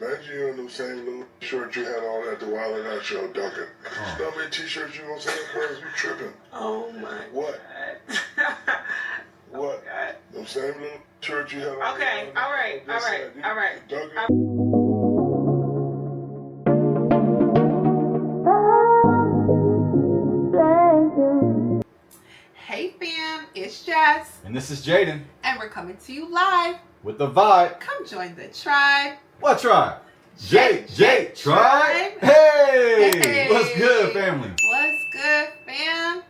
Imagine you in them same little shorts you had on at the Wild 'N Out show, Duncan. You know how many t-shirts you gonna sell cars? You tripping. Oh my What? God. What? God. Them same little shirts you had on. Okay, all right. Duncan. Hey fam, it's Jess. And this is Jaden. And we're coming to you live. With the vibe. Come join the tribe. What tribe? JJ Tribe. Tribe. Hey! What's good, family? What's good, fam?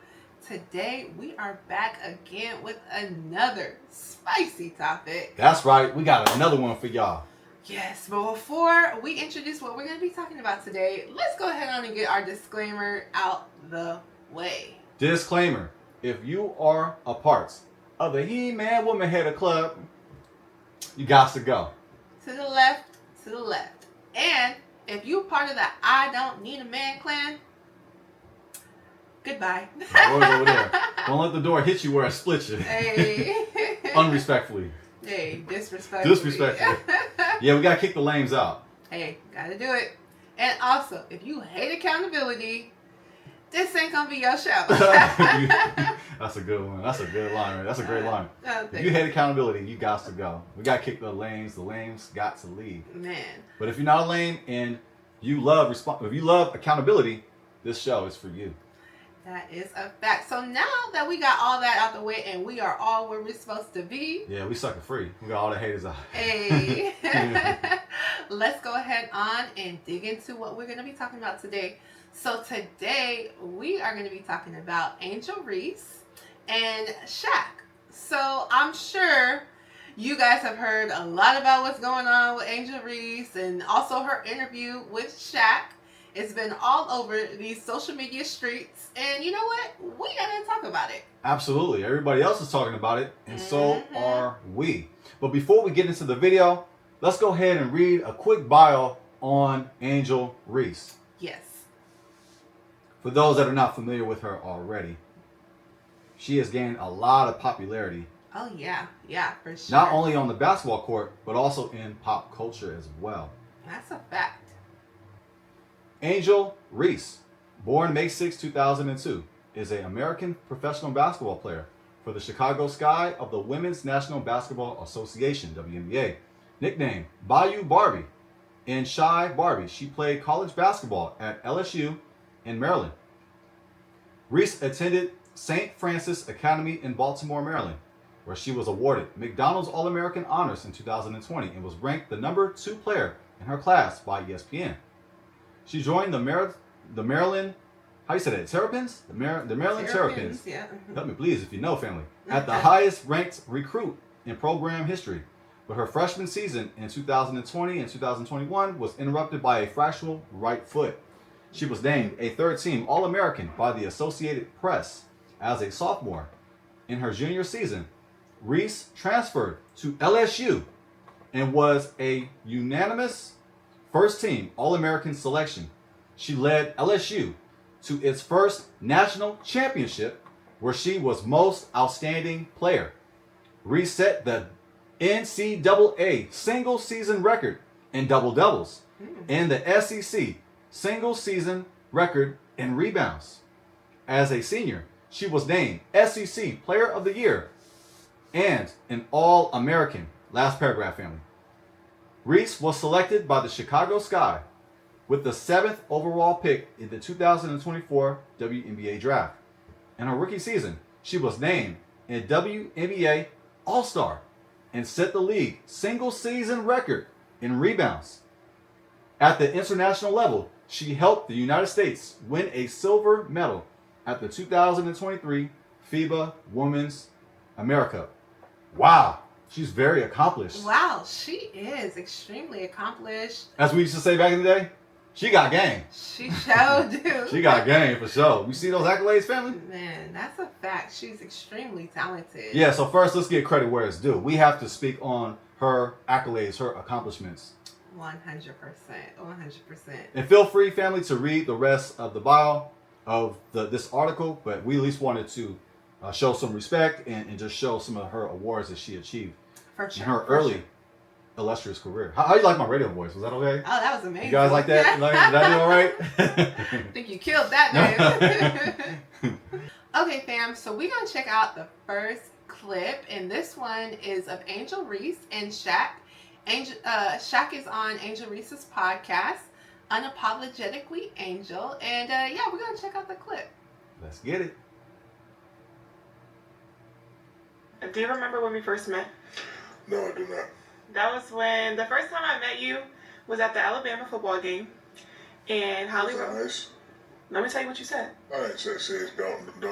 Today we are back again with another spicy topic. That's right. We got another one for y'all. Yes, but before we introduce what we're going to be talking about today, let's go ahead on and get our disclaimer out the way. Disclaimer. If you are a part of the He-Man Woman Hater Club, you got to go. To the left. And if you're part of the I Don't Need a Man clan, goodbye. Door's over there. Don't let the door hit you where it splits you. Hey. Unrespectfully. Hey, disrespectfully. Yeah, we got to kick the lames out. Hey, gotta do it. And also, if you hate accountability, this ain't gonna be your show. That's a good one. That's a good line. Right? That's a great line. If you hate accountability, you got to go. We got to kick the lames. The lames got to leave. Man. But if you're not a lame and you love if you love accountability, this show is for you. That is a fact. So now that we got all that out the way and we are all where we're supposed to be. Yeah, we sucker free. We got all the haters out. Hey. Let's go ahead on and dig into what we're going to be talking about today. So today we are going to be talking about Angel Reese and Shaq. So I'm sure you guys have heard a lot about what's going on with Angel Reese and also her interview with Shaq. It's been all over these social media streets. And you know what? We got to talk about it. Absolutely. Everybody else is talking about it. And so are we. But before we get into the video, let's go ahead and read a quick bio on Angel Reese. Yes. For those that are not familiar with her already, she has gained a lot of popularity. Oh, yeah. Yeah, for sure. Not only on the basketball court, but also in pop culture as well. That's a fact. Angel Reese, born May 6, 2002, is an American professional basketball player for the Chicago Sky of the Women's National Basketball Association, WNBA. Nicknamed Bayou Barbie and Shy Barbie, she played college basketball at LSU in Maryland. Reese attended St. Francis Academy in Baltimore, Maryland, where she was awarded McDonald's All-American Honors in 2020 and was ranked the number 2 player in her class by ESPN. She joined the Maryland, how you say that, Terrapins? The Maryland Terrapins. Yeah. Help me please if you know, family. At the highest ranked recruit in program history. But her freshman season in 2020 and 2021 was interrupted by a fractured right foot. She was named a third-team All-American by the Associated Press as a sophomore. In her junior season, Reese transferred to LSU and was a unanimous first-team All-American selection. She led LSU to its first national championship, where she was most outstanding player. Reese set the NCAA single-season record in double-doubles and the SEC single-season record in rebounds. As a senior, she was named SEC Player of the Year and an All-American. Last paragraph, family. Reese was selected by the Chicago Sky with the 7th overall pick in the 2024 WNBA draft. In her rookie season, she was named a WNBA All-Star and set the league single-season record in rebounds. At the international level, she helped the United States win a silver medal at the 2023 FIBA Women's America. Wow, she's very accomplished. Wow, she is extremely accomplished. As we used to say back in the day, she got game. She sure do. She got game for sure. You see those accolades, family? Man, that's a fact. She's extremely talented. Yeah, so first let's get credit where it's due. We have to speak on her accolades, her accomplishments. 100%. 100%. And feel free, family, to read the rest of the bio of this article, but we at least wanted to show some respect and just show some of her awards that she achieved For sure. in her early illustrious career. How you like my radio voice? Was that okay? Oh, that was amazing. You guys like that? Did I do all right? I think you killed that name. Okay, fam. So we're gonna check out the first clip, and this one is of Angel Reese and Shaq. Shaq is on Angel Reese's podcast, Unapologetically Angel, and yeah, we're gonna check out the clip. Let's get it. Do you remember when we first met? No, I do not. That was when the first time I met you was at the Alabama football game, and Holly. Was that nice? Let me tell you what you said. I didn't say don't do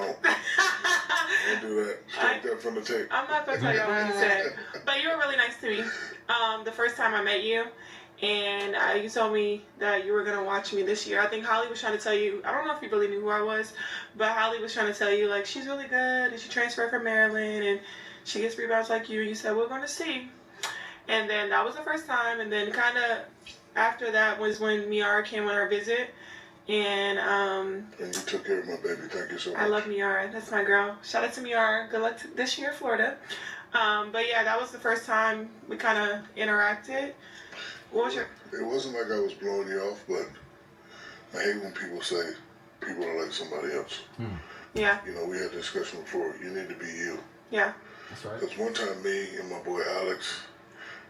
that. Strike that from the tape. I'm not gonna tell you what you said, but you were really nice to me. The first time I met you, and you told me that you were gonna watch me this year. I think Holly was trying to tell you. I don't know if you really knew who I was, but Holly was trying to tell you like she's really good and she transferred from Maryland and she gets rebounds like you. And you said we're gonna see. And then that was the first time, and then kind of after that was when Miara came on our visit. And you took care of my baby. Thank you so much. I love Miara. That's my girl. Shout out to Miara. Good luck this year in Florida. But yeah, that was the first time we kind of interacted. What was your... It wasn't like I was blowing you off, but I hate when people say people are like somebody else. Yeah. You know, we had a discussion before. You need to be you. Yeah. That's right. Because one time me and my boy Alex,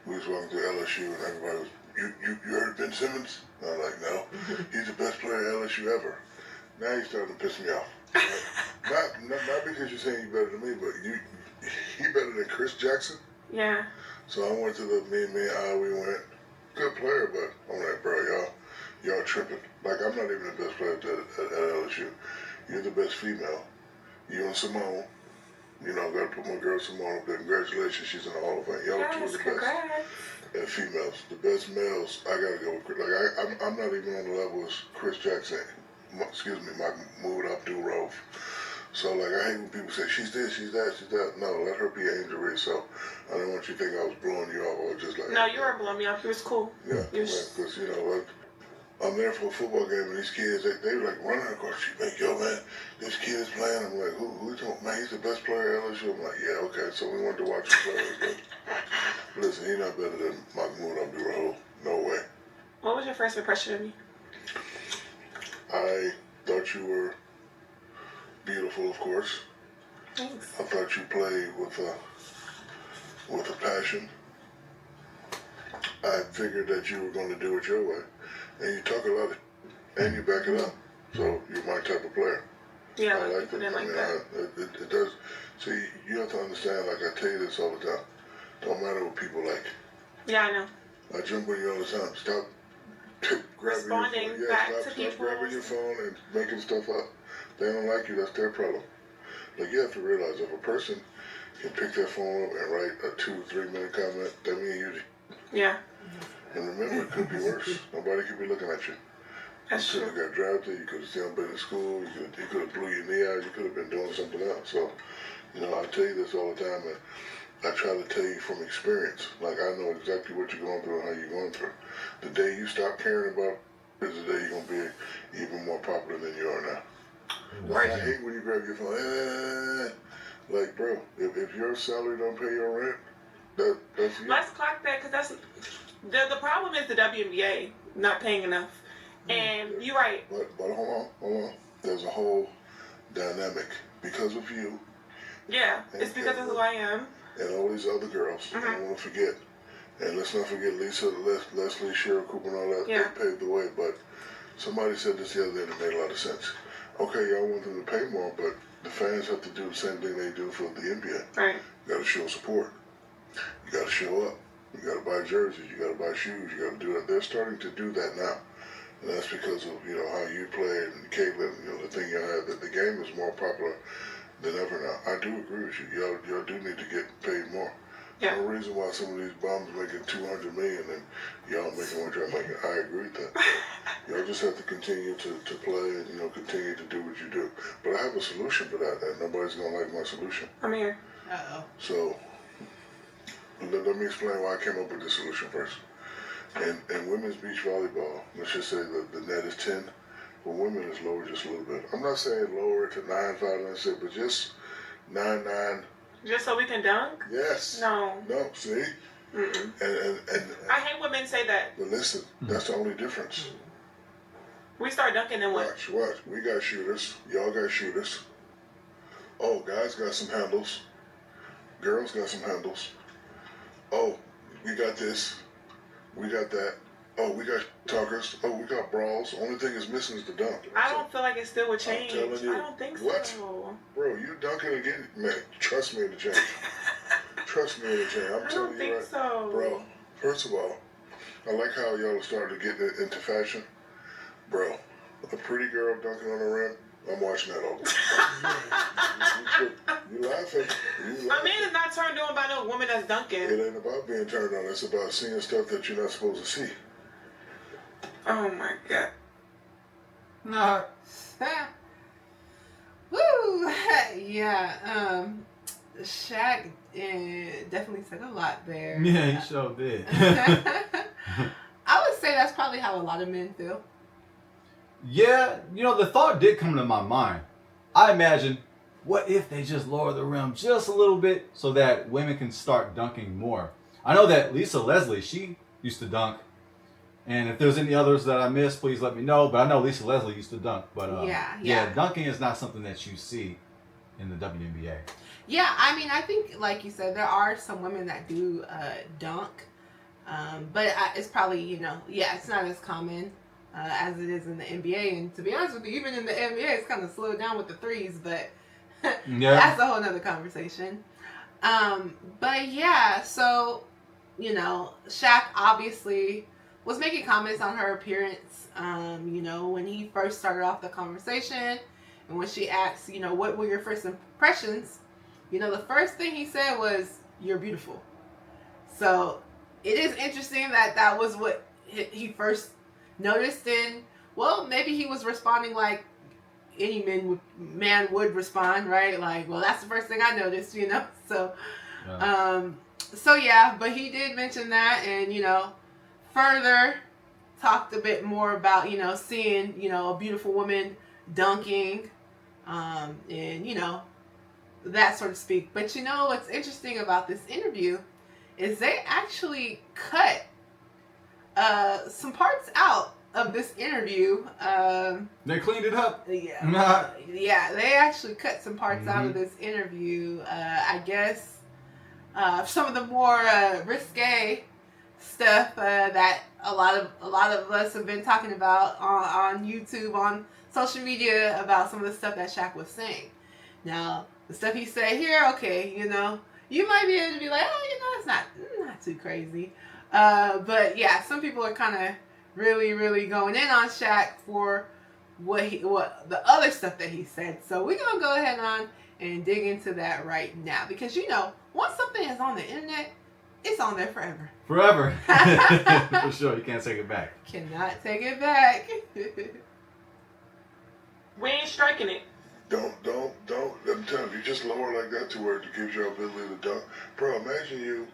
we was walking through LSU and everybody was, you heard Ben Simmons? And I'm like, no. He's the best player at LSU ever. Now you're starting to piss me off. Right? Not because you're saying you're better than me, but he better than Chris Jackson. Yeah. So I went to me and Al, we went, good player, but I'm like, bro, y'all tripping. Like, I'm not even the best player at LSU. You're the best female. You and Simone. You know, got to put my girl Simone up there. Congratulations, she's in the Hall of Fame. Y'all two are the best. And females, the best males, I gotta go with Chris. Like, I'm not even on the level as Chris Jackson. Excuse me, Mahmoud Abdul-Rauf. So, like, I hate when people say, she's this, she's that, she's that. No, let her be Angel Reese. So, I don't want you to think I was blowing you off. I was just like... No, you weren't blowing me off. You was cool. Yeah, because, you know, like, I'm there for a football game, and these kids, they were, like, running across the street. Like, yo, man, this kid is playing. I'm like, who you talking? Man, he's the best player at LSU. I'm like, yeah, okay. So, we went to watch him play. Listen, he's not better than Mahmoud Abdul-Rauf. No way. What was your first impression of me? I thought you were beautiful, of course. Thanks. I thought you played with a passion. I figured that you were going to do it your way. And you talk a lot and you back it up. So you're my type of player. Yeah, I like people it. didn't like that. It does. See, you have to understand, like I tell you this all the time. Don't matter what people like. Yeah, I know. I jump on you all the time. Stop grabbing Responding your phone. back Yeah, to stop people. grabbing your phone and making stuff up. They don't like you, that's their problem. Like, you have to realize if a person can pick their phone up and write a 2-3 minute comment, that means you. Yeah. And remember, it could be worse. Nobody could be looking at you. That's You true. could have got drafted, you could have still been in school, you could have blew your knee out, you could have been doing something else. So, you know, I tell you this all the time, and I try to tell you from experience. Like, I know exactly what you're going through and how you're going through. The day you stop caring about it is the day you're going to be even more popular than you are now. Right. I hate when you grab your phone. Like, bro, if your salary don't pay your rent, that's you. Let's clock that, because that's... The problem is the WNBA not paying enough. And you're right. But hold on. There's a whole dynamic. Because of you Yeah, it's because of who I am. and all these other girls, I don't want to forget. And let's not forget Lisa, Leslie, Cheryl Cooper, and all that. Yeah. They paved the way. But somebody said this the other day and it made a lot of sense. Okay, y'all want them to pay more, but the fans have to do the same thing they do for the NBA. Right. You got to show support. You got to show up. You got to buy jerseys. You got to buy shoes. You got to do that. They're starting to do that now. And that's because of, you know, how you play and Caitlin, you know, the thing you had, that the game is more popular than ever now. I do agree with you. Y'all do need to get paid more. Yeah. No reason why some of these bums making $200 million and y'all making what y'all making. I agree with that. Y'all just have to continue to play and, you know, continue to do what you do. But I have a solution for that, and nobody's gonna like my solution. I'm here. Uh-oh. So let me explain why I came up with this solution first. In women's beach volleyball, let's just say the net is 10. For women, it's lower just a little bit. I'm not saying lower it to 9, 5, 9, 6, but just 9, 9. Just so we can dunk? Yes. No. No, see? And I hate when men say that. but listen, that's the only difference. We start dunking and what? Watch. We got shooters. Y'all got shooters. Oh, guys got some handles. Girls got some handles. Oh, we got this. We got that. Oh, we got talkers. Oh, we got brawls. Only thing is missing is the dunk. I don't feel like it still would change. I'm telling you. I don't think What? so. Bro, you dunking again. Man, trust me in the change. Trust me in the change. I'm I telling don't you think right. so. Bro, first of all, I like how y'all are starting to get into fashion. Bro, a pretty girl dunking on the rim, I'm watching that all the time. You laughing. A man is not turned on by no woman that's dunking. It ain't about being turned on. It's about seeing stuff that you're not supposed to see. Oh my god. Nah. Woo! Yeah. Shaq definitely said a lot there. Yeah, he sure did. I would say that's probably how a lot of men feel. Yeah, the thought did come to my mind. I imagine, what if they just lower the rim just a little bit so that women can start dunking more? I know that Lisa Leslie, she used to dunk. And if there's any others that I missed, please let me know. But I know Lisa Leslie used to dunk. But yeah, dunking is not something that you see in the WNBA. Yeah, I mean, I think, like you said, there are some women that do dunk. But it's probably, it's not as common as it is in the NBA. And to be honest with you, even in the NBA, it's kind of slowed down with the threes. But that's a whole nother conversation. But yeah, so, Shaq obviously was making comments on her appearance, when he first started off the conversation. And when she asked, what were your first impressions? The first thing he said was, "You're beautiful." So it is interesting that was what he first noticed. And, well, maybe he was responding like any man would respond, right? Like, well, that's the first thing I noticed, So, but he did mention that, and, further talked a bit more about, seeing, a beautiful woman dunking, and, that sort of speak. But what's interesting about this interview is they actually cut some parts out of this interview. They cleaned it up. Yeah, they actually cut some parts out of this interview. I guess some of the more risque stuff that a lot of us have been talking about on YouTube, on social media, about some of the stuff that Shaq was saying. Now, the stuff he said here, okay, you might be able to be like, oh, it's not too crazy. But yeah, some people are kind of really, really going in on Shaq for what the other stuff that he said. So we're gonna go ahead on and dig into that right now, because once something is on the internet, it's on there forever. Forever. For sure, you can't take it back. Cannot take it back. We ain't striking it. Don't. I'm telling you, just lower like that to where it gives you ability to dunk. Bro, imagine you.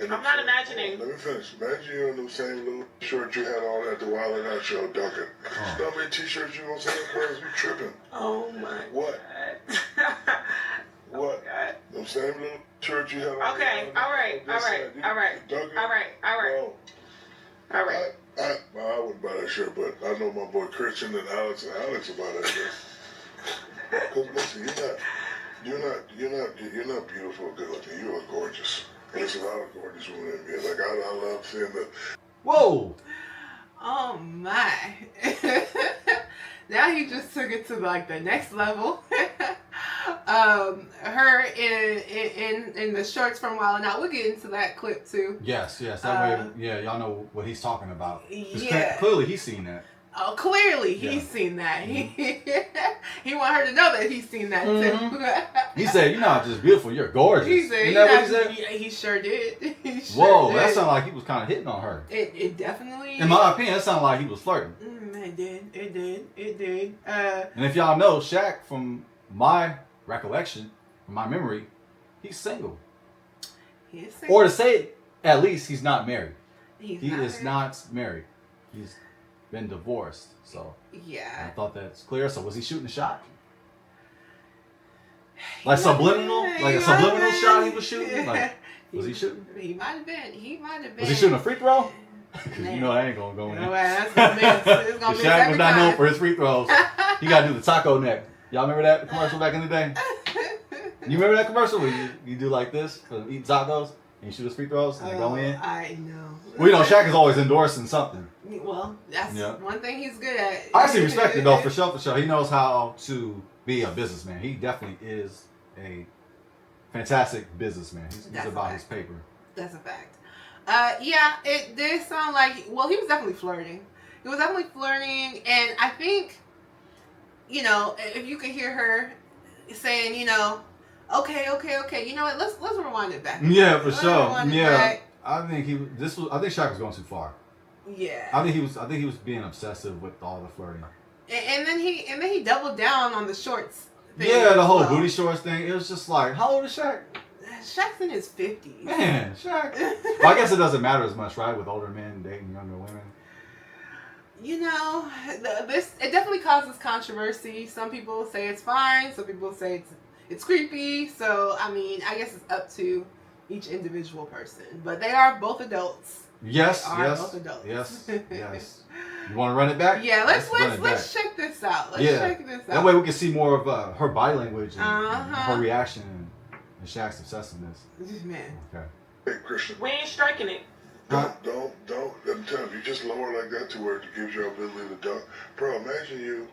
I'm not imagining. Let me finish. Imagine you in the same little shirt you had on at the Wild 'N Out show dunking. You know how many t-shirts you gonna say, bro? You tripping. Oh my What? God. What? God. The same little shirt you had on. Okay, all right. Dunking. All right. I wouldn't buy that shirt, but I know my boy Christian and Alex will buy that shirt. Because listen, you're not beautiful or good looking. You are gorgeous. There's a lot of gorgeous women in here. Like I love seeing the. Whoa. Oh my. Now he just took it to like the next level. Her in the shorts from Wild 'N Out. We'll get into that clip too. Yes. That way, y'all know what he's talking about. Yeah. Clearly, he's seen that. Oh, clearly he's seen that. He want her to know that he's seen that too. He said, "You're not just beautiful, you're gorgeous." He said, Isn't that what he said? He sure did. Whoa, that sounded like he was kind of hitting on her. It definitely. In my opinion, that sounded like he was flirting. It did. And if y'all know, Shaq, from my recollection, from my memory, he's single. He is single. Or to say it, at least he's not married. He is married. not married. He's been divorced. So I Yeah. thought that's clear. So was he shooting a shot? Like subliminal, like a subliminal shot he was shooting. Like, was he shooting? He might have been. He might have been. Was he shooting a free throw? Because you Man. know that ain't gonna go in. That's gonna miss. It's gonna miss Shaq every was not time. known for his free throws. He got to do the taco neck. Y'all remember that commercial back in the day? You remember that commercial where you do like this for eat tacos and you shoot his free throws and they go in? I know. Well, you know, Shaq is always endorsing something. Well, that's one thing he's good at. I actually respect it though, for sure. He knows how to be a businessman. He definitely is a fantastic businessman. He's about his paper. That's a fact. Yeah, it did sound like, well, he was definitely flirting. He was definitely flirting, and I think, you know, if you could hear her saying, you know, okay, you know what? Let's rewind it back. Yeah, for sure. Rewind it Yeah, back. I think Shaq was going too far. Yeah. I think he was being obsessive with all the flirting. And then he doubled down on the shorts thing. Yeah, the whole as well. booty shorts thing. It was just like, how old is Shaq? Shaq's in his 50s. Man, Shaq. Well, I guess it doesn't matter as much, right? With older men dating younger women. You know, it definitely causes controversy. Some people say it's fine. Some people say it's creepy. So, I mean, I guess it's up to each individual person. But they are both adults. Yes. Both adults. Yes. You want to run it back? Yeah, let's check this out. Let's check this out. That way we can see more of her body language and Uh-huh. her reaction and Shaq's obsessiveness. Man. Okay. Hey, Christian. We ain't striking it. Don't. Let me tell you, you just lower like that to where it gives you ability to dunk. Bro, imagine you.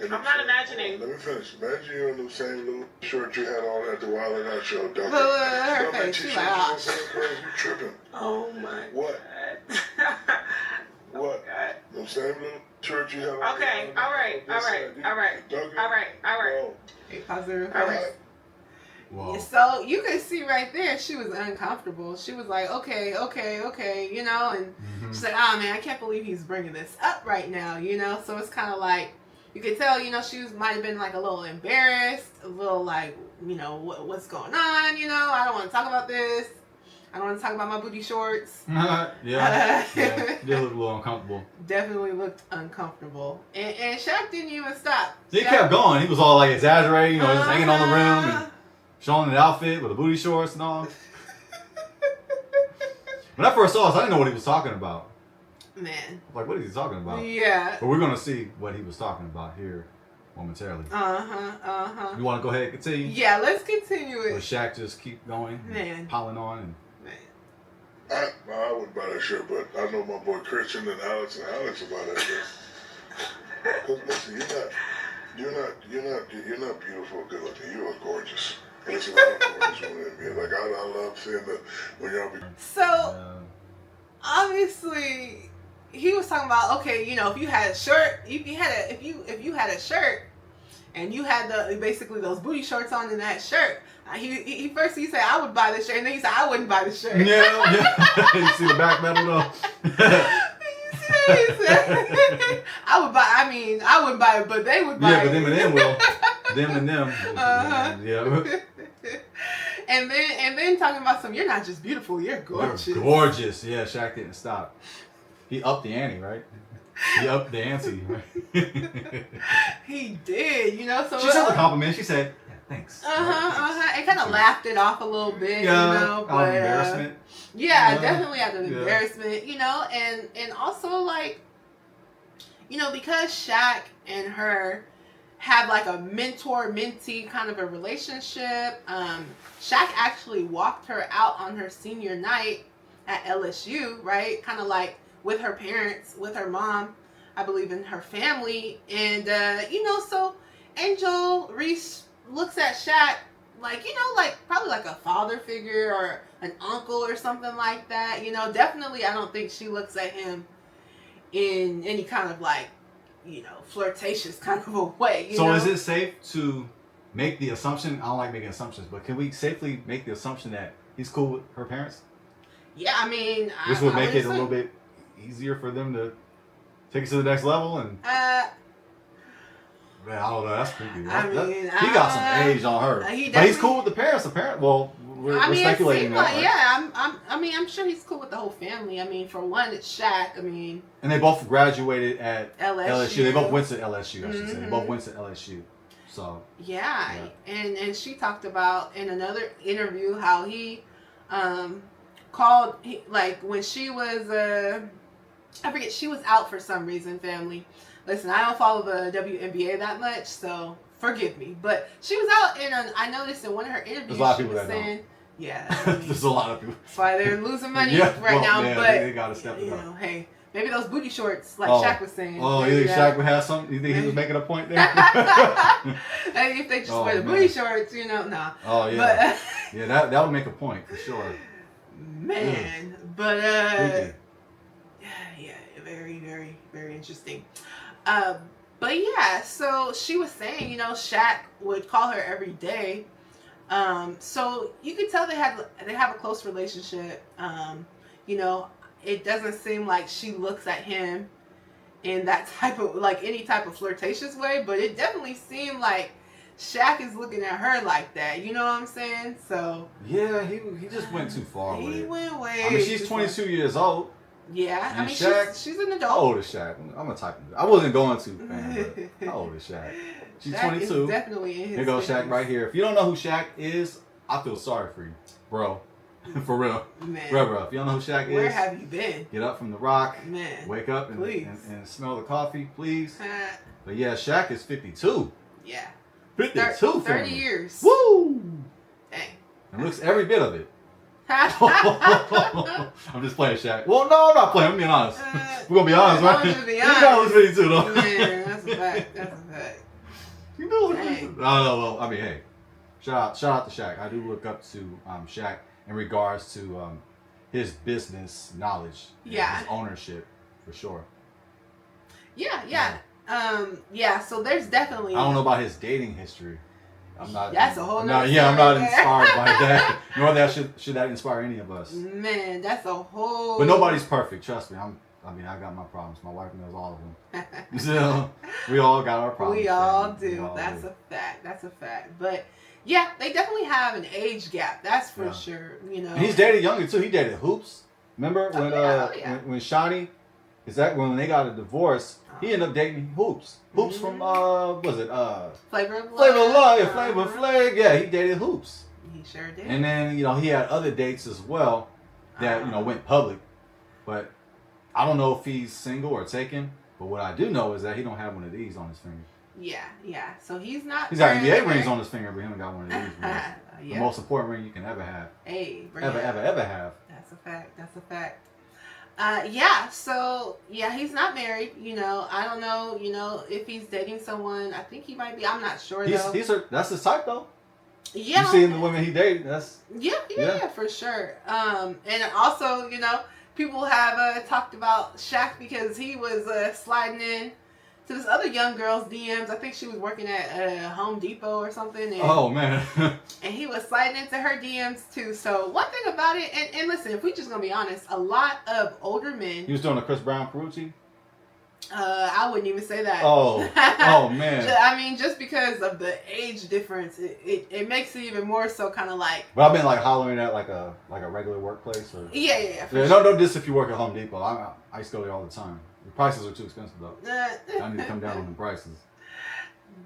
I'm not imagining. Let me finish. Imagine you in the same little shirt you had on at the Wild and Out show dunking. Her That face, t-shirt she you like, was saying, bro, you tripping. Oh my What? God. What? God. The same little shirt you had on. Okay, all right. Hey, positive. All right. Wow. So you can see right there, she was uncomfortable. She was like, okay, you know, and she's like, oh man, I can't believe he's bringing this up right now, you know. So it's kind of like, you could tell, you know, might have been like a little embarrassed, a little like, you know, what's going on, you know. I don't want to talk about this. I don't want to talk about my booty shorts. Yeah. They look a little uncomfortable. Definitely looked uncomfortable. And Shaq didn't even stop. He kept going. He was all like exaggerating, you know, just hanging on the rim and showing the outfit with the booty shorts and all. When I first saw this, I didn't know what he was talking about. Man. Like, what is he talking about? Yeah. But we're going to see what he was talking about here momentarily. You want to go ahead and continue? Yeah, let's continue Or it. Shaq just keep going, Man. piling on. And I wouldn't buy that shirt, but I know my boy Christian and Alex about that shirt. Because listen, you're not beautiful, good looking. You are gorgeous. There's a lot of gorgeous women in here. Like I love seeing when y'all be. So obviously, he was talking about, okay, you know, if you had a shirt, if you had a shirt, and you had basically those booty shorts on in that shirt. He first said I would buy the shirt, and then he said I wouldn't buy the shirt. Yeah. You see the back metal though? I wouldn't buy it, but they would buy it. Yeah, but them and them will. Them and them. Yeah. And then talking about you're not just beautiful, you're gorgeous. You're gorgeous. Yeah, Shaq didn't stop. He upped the ante, right? He upped the ante, right? He did, you know. So she said a compliment. She said, yeah, thanks. It kind of laughed it off a little bit, yeah, you know. But embarrassment. Yeah, definitely out of embarrassment, you know, and also like, you know, because Shaq and her have like a mentor-mentee kind of a relationship. Shaq actually walked her out on her senior night at LSU, right? Kind of like with her parents, with her mom, I believe, in her family. And, you know, so Angel Reese looks at Shaq like, you know, like probably like a father figure or an uncle or something like that. You know, definitely I don't think she looks at him in any kind of like, you know, flirtatious kind of a way. You know? Is it safe to make the assumption, I don't like making assumptions, but can we safely make the assumption that he's cool with her parents? Yeah, I mean, This would make it a little bit easier for them to take it to the next level. And man, I don't know, that's creepy. He got some age on her, but he's cool with the parents. Well, we're speculating that. Like, yeah, I'm sure he's cool with the whole family. I mean, for one, it's Shaq. I mean, and they both graduated at LSU. They both went to LSU. I should say. They both went to LSU. So yeah. And she talked about in another interview how he called like when she was I forget, she was out for some reason, family. Listen, I don't follow the WNBA that much, so forgive me. But she was out, and I noticed in one of her interviews, there's a lot of she people was that saying, don't. yeah, I mean, There's a lot of people. that's why they're losing money Yeah, right well, now. yeah, but they gotta step it you up. know, hey, maybe those booty shorts, like Oh. Shaq was saying. Oh, you maybe think Shaq would have something? You think he was making a point there? Maybe if they just Oh, wear the man. booty shorts, you know, nah. Oh yeah, But yeah, that would make a point for sure. man, but Creepy. yeah, very, very, very interesting. But yeah, so she was saying, you know, Shaq would call her every day. So you could tell they have a close relationship. You know, it doesn't seem like she looks at him in that type of like any type of flirtatious way, but it definitely seemed like Shaq is looking at her like that. You know what I'm saying? So Yeah, he just went too far with he it. went way. I mean, she's too 22 far. years old. Yeah, I And mean, Shaq- she's an How adult. old is Shaq? I'm gonna type it. I wasn't going to, man, but how old is Shaq? She's Shaq 22. is definitely in his Here goes Shaq 50s. right here. If you don't know who Shaq is, I feel sorry for you, bro. For real. Man, Bro. If you don't know who Shaq where is, have you been, get up from the rock, man? wake up and, Please. and smell the coffee, please. Uh, But yeah, Shaq is 52. yeah, 52 30 family. years. Woo! Dang. And looks every bit of it. I'm just playing Shaq. Well, no, I'm not playing. I'm being honest. We're gonna be honest, I'm right? just be You guy was 52 though. Man, that's a fact. That's a fact. You know what? Dang. Oh, well, I mean, hey, shout out to Shaq. I do look up to Shaq in regards to his business knowledge, and Yeah. his ownership, for sure. Yeah. Yeah. So there's definitely. I don't know about his dating history. I'm not. That's a whole I'm nother not, yeah, I'm not story there. inspired by that. Nor that should that inspire any of us. Man, that's a whole. But nobody's perfect. Trust me. I mean, I got my problems. My wife knows all of them. So we all got our problems. We all man. do. We all That's do. a fact. That's a fact. But yeah, they definitely have an age gap. That's for Yeah. sure. You know. And he's dated younger too. He dated Hoops. Remember when yeah. when Shawty, is that when they got a divorce? He ended up dating Hoops. Hoops from was it Flavor of Love. Flavor of Love? Yeah, Flavor Flav. Yeah, he dated Hoops. He sure did. And then he had other dates as well that went public, but I don't know if he's single or taken. But what I do know is that he don't have one of these on his finger. Yeah. So he's not. He's got very NBA aware. rings on his finger, but he don't got one of these rings. Yeah. The most important ring you can ever have. Hey, bring Ever it up. have. That's a fact. That's a fact. Yeah. So yeah, he's not married. You know, I don't know. You know, if he's dating someone, I think he might be. I'm not sure though. That's his type though. Yeah. You seen the women he dated? That's Yeah, for sure. And also, you know, people have talked about Shaq because he was sliding in to this other young girl's DMs. I think she was working at Home Depot or something. And, oh man. and he was sliding into her DMs too. So one thing about it, and listen, if we just gonna be honest, a lot of older men. He was doing a Chris Brown Carucci. I wouldn't even say that. Oh man. I mean, just because of the age difference, it makes it even more so kind of like. But I've been like hollering at like a regular workplace or. Yeah. For Yeah, sure. no diss if you work at Home Depot. I used to go there all the time. The prices are too expensive though. I need to come down on the prices.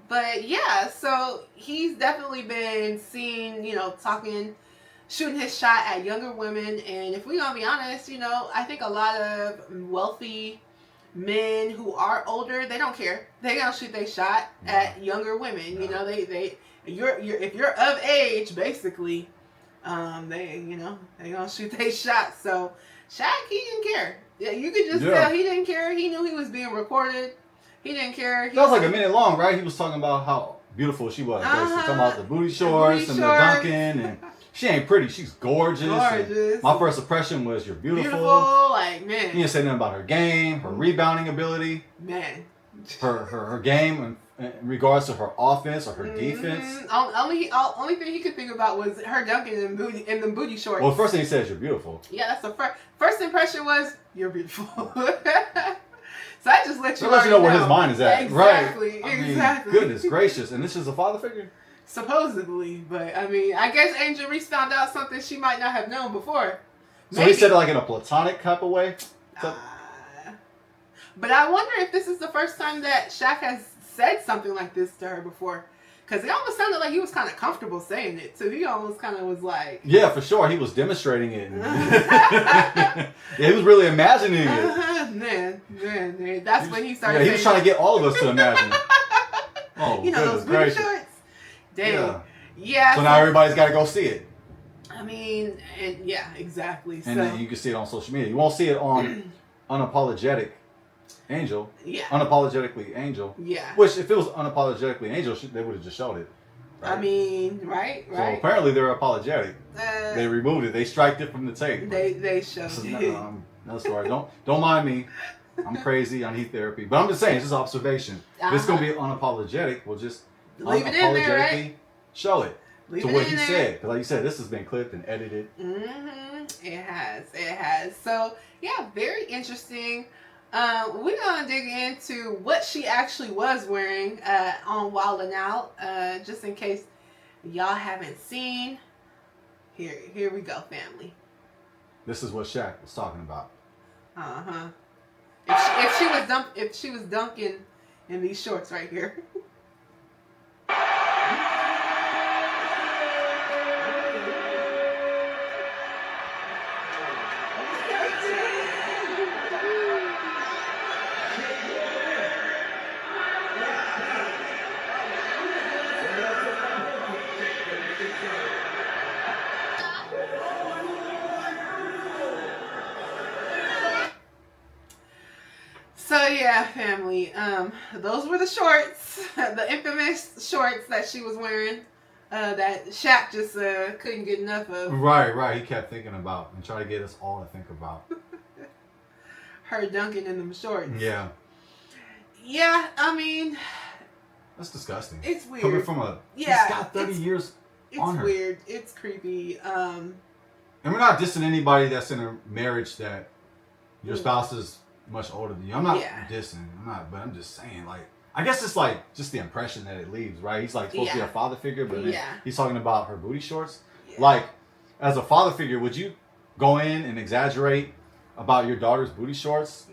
But yeah, so he's definitely been seen, you know, shooting his shot at younger women. And if we're gonna be honest, you know, I think a lot of wealthy men who are older, they don't care. They gonna shoot their shot at younger women. You know, if you're of age, basically, they gonna shoot their shot. So Shaq, he didn't care. Yeah, you could just tell he didn't care. He knew he was being recorded. He didn't care. That was like a minute long, right? He was talking about how beautiful she was. Basically. Talking about the booty shorts and the dunking, and she ain't pretty. She's gorgeous. And my first impression was you're beautiful. Like man. He didn't say nothing about her game, her rebounding ability, man, her game in regards to her offense or her defense. Only thing he could think about was her dunking in the booty shorts. Well, the first thing he said is you're beautiful. Yeah, that's the first impression was you're beautiful. So I just let you. So let you know where his mind is at, exactly, right? Exactly. Goodness gracious, and this is a father figure. Supposedly, but I mean, I guess Angel Reese found out something she might not have known before. So he said it like in a platonic type of way. But I wonder if this is the first time that Shaq has said something like this to her before. Because it almost sounded like he was kind of comfortable saying it too. He almost kind of was like, yeah, for sure, he was demonstrating it. Yeah, he was really imagining it. Man, that's when he started. Yeah, he was trying to get all of us to imagine it. Oh, you know those booty shorts. Dang. Yeah. So now everybody's got to go see it. I mean, and yeah, exactly. And so then you can see it on social media. You won't see it on Unapologetic Angel. Yeah. Unapologetically Angel. Yeah. Which, if it was Unapologetically Angel, they would have just showed it. Right? I mean, right. So apparently they're apologetic. They removed it. They striked it from the tape. They showed it. No story. Don't mind me. I'm crazy. I need therapy. But I'm just saying, it's just observation. If it's gonna be unapologetic, we'll just leave it in there, right? Show it. Leave to it what in he there. said. Because like you said, this has been clipped and edited. It has. So yeah, very interesting. We're gonna dig into what she actually was wearing on Wild 'N Out, just in case y'all haven't seen. Here we go, family. This is what Shaq was talking about. If she was dunking in these shorts right here. So yeah, family. Those were the shorts, the infamous shorts that she was wearing. That Shaq just couldn't get enough of. Right. He kept thinking about and trying to get us all to think about her dunking in them shorts. Yeah. Yeah, I mean, that's disgusting. It's weird. Coming from he's got 30 years on her. It's weird. It's creepy. And we're not dissing anybody that's in a marriage that your spouse is much older than you. I'm not dissing. But I'm just saying, like, I guess it's like just the impression that it leaves, right? He's like supposed to be a father figure, but then he's talking about her booty shorts. Yeah. Like, as a father figure, would you go in and exaggerate about your daughter's booty shorts?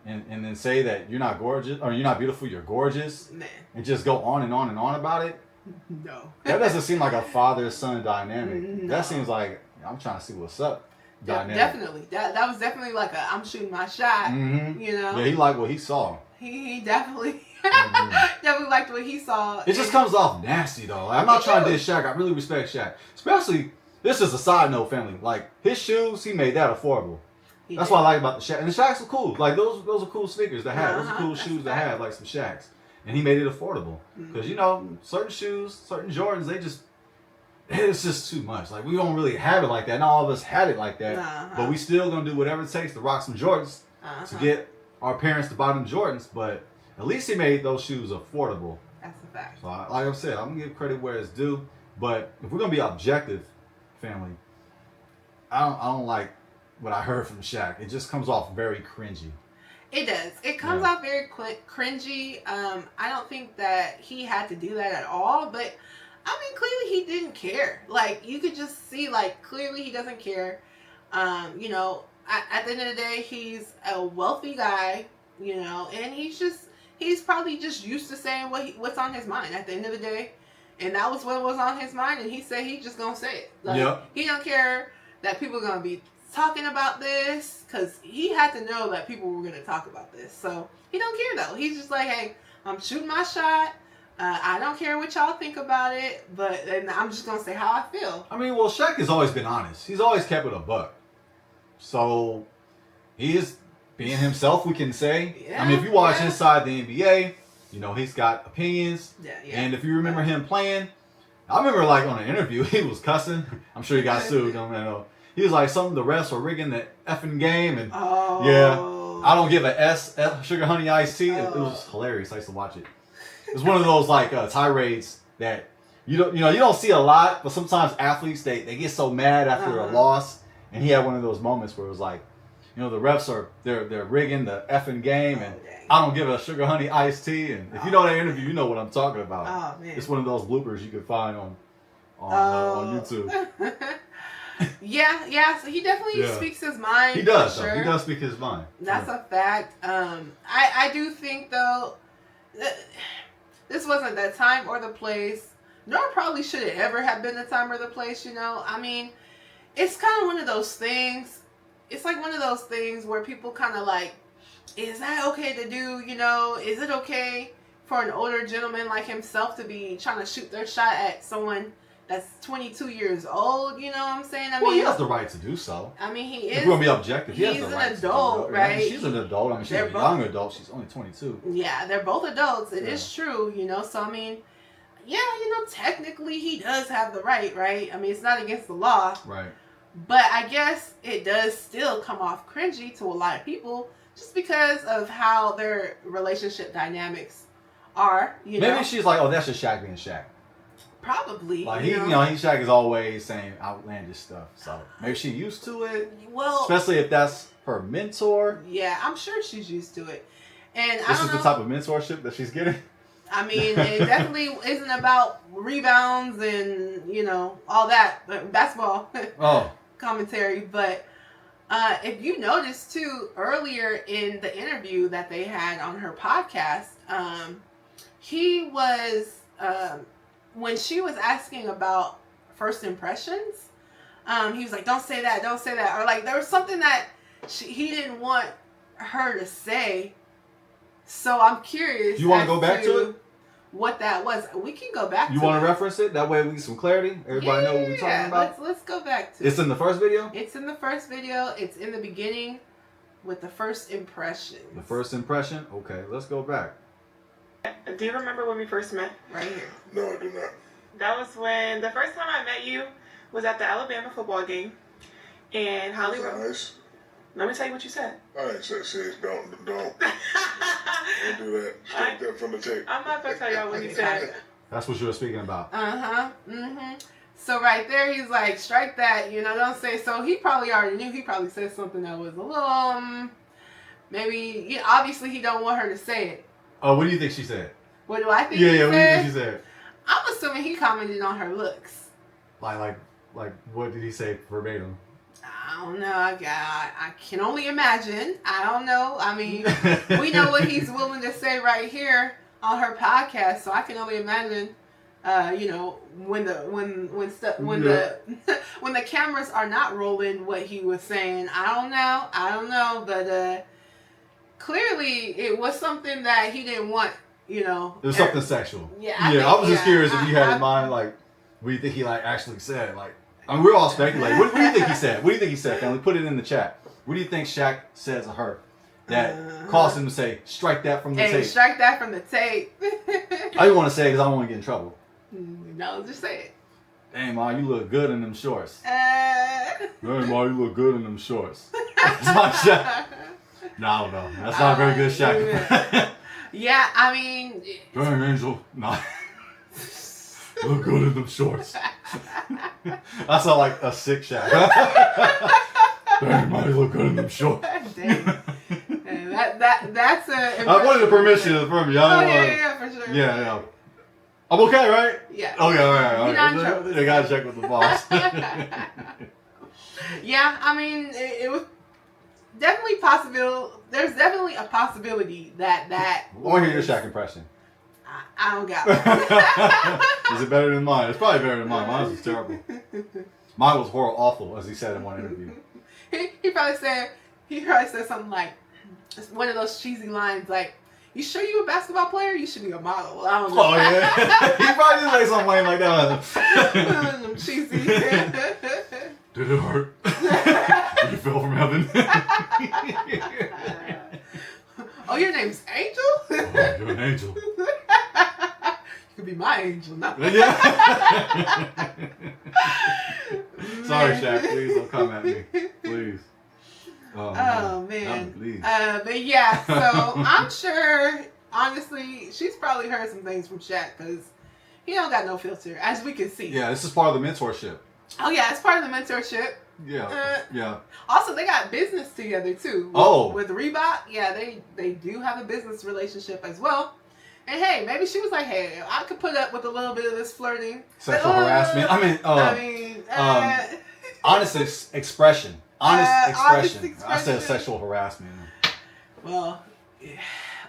And then say that you're not gorgeous or you're not beautiful, you're gorgeous, and just go on and on and on about it? No. That doesn't seem like a father-son dynamic. No. That seems like I'm trying to see what's up dynamic. Definitely. That was definitely like a I'm shooting my shot. Mm-hmm. You know? Yeah, he liked what he saw. He definitely definitely liked what he saw. It just comes off nasty though. Like, I'm not trying to diss Shaq. I really respect Shaq. Especially, this is a side note, family. Like, his shoes, he made that affordable. That's what I like about the Shaq. And the Shaqs are cool. Like, those are cool sneakers to have. Those are cool shoes to have, like some Shaqs. And he made it affordable. Because, you know, certain shoes, certain Jordans, it's just too much. Like, we don't really have it like that. Not all of us had it like that. But we still going to do whatever it takes to rock some Jordans to get our parents to buy them Jordans. But at least he made those shoes affordable. That's a fact. So, like I said, I'm going to give credit where it's due. But if we're going to be objective, family, I don't like what I heard from Shaq. It just comes off very cringy. It does. It comes off very cringy. I don't think that he had to do that at all, but I mean, clearly he didn't care. Like, you could just see, like, clearly he doesn't care. You know, at the end of the day, he's a wealthy guy, you know, and he's probably just used to saying what's on his mind at the end of the day. And that was what was on his mind, and he said he just gonna say it. Like, he don't care that people are gonna be talking about this, because he had to know that people were going to talk about this. So he don't care though. He's just like, hey, I'm shooting my shot. I don't care what y'all think about it, and I'm just going to say how I feel. I mean, well, Shaq has always been honest. He's always kept it a buck. So he is being himself, we can say. I mean, if you watch Inside the NBA, you know, he's got opinions. And if you remember him playing, I remember like on an interview, he was cussing. I'm sure he got sued. I don't know. He was like, some of the refs were rigging the effing game, and I don't give a S sugar honey iced tea. It was hilarious. I used to watch it. It's one of those like tirades that you don't see a lot, but sometimes athletes they get so mad after a loss, and he had one of those moments where it was like, you know, the refs they're rigging the effing game, and I don't give a sugar honey iced tea. And if you know that interview, you know what I'm talking about. Oh man, it's one of those bloopers you can find on YouTube. So he definitely speaks his mind. He does, sure. He does speak his mind. That's a fact. I do think though, this wasn't that time or the place, nor probably should it ever have been the time or the place, you know? I mean, it's kind of one of those things. It's like one of those things where people kind of like, is that okay to do, you know? Is it okay for an older gentleman like himself to be trying to shoot their shot at someone that's 22 years old, you know what I'm saying? I Well, mean, he has the right to do so. I mean, he If is. we're going to be objective, he has He's the an right adult, to do right? I mean, she's an adult. I mean, she's They're a both- young adult. She's only 22. Yeah, they're both adults. It Yeah. is true, you know? So, I mean, yeah, you know, technically he does have the right? I mean, it's not against the law. Right. But I guess it does still come off cringy to a lot of people just because of how their relationship dynamics are, you know? Maybe she's like, oh, that's just Shaq being Shaq. Probably. Like, Shaq is always saying outlandish stuff. So maybe she's used to it. Well, Especially if that's her mentor. yeah, I'm sure she's used to it. And I This don't is know. the type of mentorship that she's getting. I mean, it definitely isn't about rebounds and, you know, all that basketball Oh. commentary. But if you noticed, too, earlier in the interview that they had on her podcast, he was, when she was asking about first impressions, he was like, don't say that. Or like, there was something that he didn't want her to say. So I'm curious. You want to go back to it? What that was? We can go back. You want to reference it? That way we get some clarity. Everybody know what we're talking about. Let's go back to It's it. in the first video. It's in the first video. It's in the beginning with the first impression. The first impression. Okay, let's go back. Do you remember when we first met? Right here. No, I do not. That was when the first time I met you was at the Alabama football game. And Holly Is that wrote, nice? let me tell you what you said. I ain't said serious. Don't do that. Strike that from the tape. I'm not going to tell y'all what he said. That's what you were speaking about. So right there, he's like, strike that, you know, don't say. So he probably already knew. He probably said something that was a little, maybe, you know, obviously he don't want her to say it. Oh, what do you think she said? What do I think Yeah, he what do you said? think she said? I'm assuming he commented on her looks. Like, what did he say verbatim? I don't know. I can only imagine. I don't know. I mean, we know what he's willing to say right here on her podcast, so I can only imagine. You know, when the when the cameras are not rolling, what he was saying. I don't know, but clearly it was something that he didn't want. You know, It was something sexual. Yeah, I was just curious if you had in mind, like, what do you think he like actually said? Like, I mean, we're all speculating. What do you think he said? What do you think he said, family? Put it in the chat. What do you think Shaq said to her that caused him to say, strike that from the tape? Strike that from the tape. I didn't want to say it because I don't want to get in trouble. No, just say it. Hey, Ma, you look good in them shorts. Uh, Hey, Ma, you look good in them shorts. That's my Shaq. No, I don't know. That's not a very good Shaq. Yeah, I mean... Dang, Angel. Nah. Look good in them shorts. I sound like a sick Shaq. Dang, Ma, you look good in them shorts. Dang. That's a... I wanted the permission from you. I don't want yeah, for sure. Yeah. I'm okay, right? Yeah. Okay, all right. You're not in trouble. They gotta check with the boss. Yeah, I mean, it was definitely possible. There's definitely a possibility that I want to hear your Shaq impression. I don't got one. Is it better than mine? It's probably better than mine. Mine was terrible. Mine was horrible, awful, as he said in one interview. He probably said something like, one of those cheesy lines like, "You sure you a basketball player? You should be a model." I don't know. Oh yeah, he probably did say something like that. Cheesy. Did it hurt? Did you fell from heaven? Oh, your name's Angel? Oh, you're an angel. You could be my angel, not my Yeah. Sorry, Shaq. Please don't come at me. Please. Oh, man. Please. But yeah, so I'm sure, honestly, she's probably heard some things from Shaq because he don't got no filter, as we can see. Yeah, this is part of the mentorship. Oh, yeah, it's part of the mentorship. Yeah. Yeah. Also, they got business together, too. With Reebok, yeah, they do have a business relationship as well. And hey, maybe she was like, hey, I could put up with a little bit of this flirting. Sexual harassment. Honest expression. Honest expression. I said sexual harassment. Well,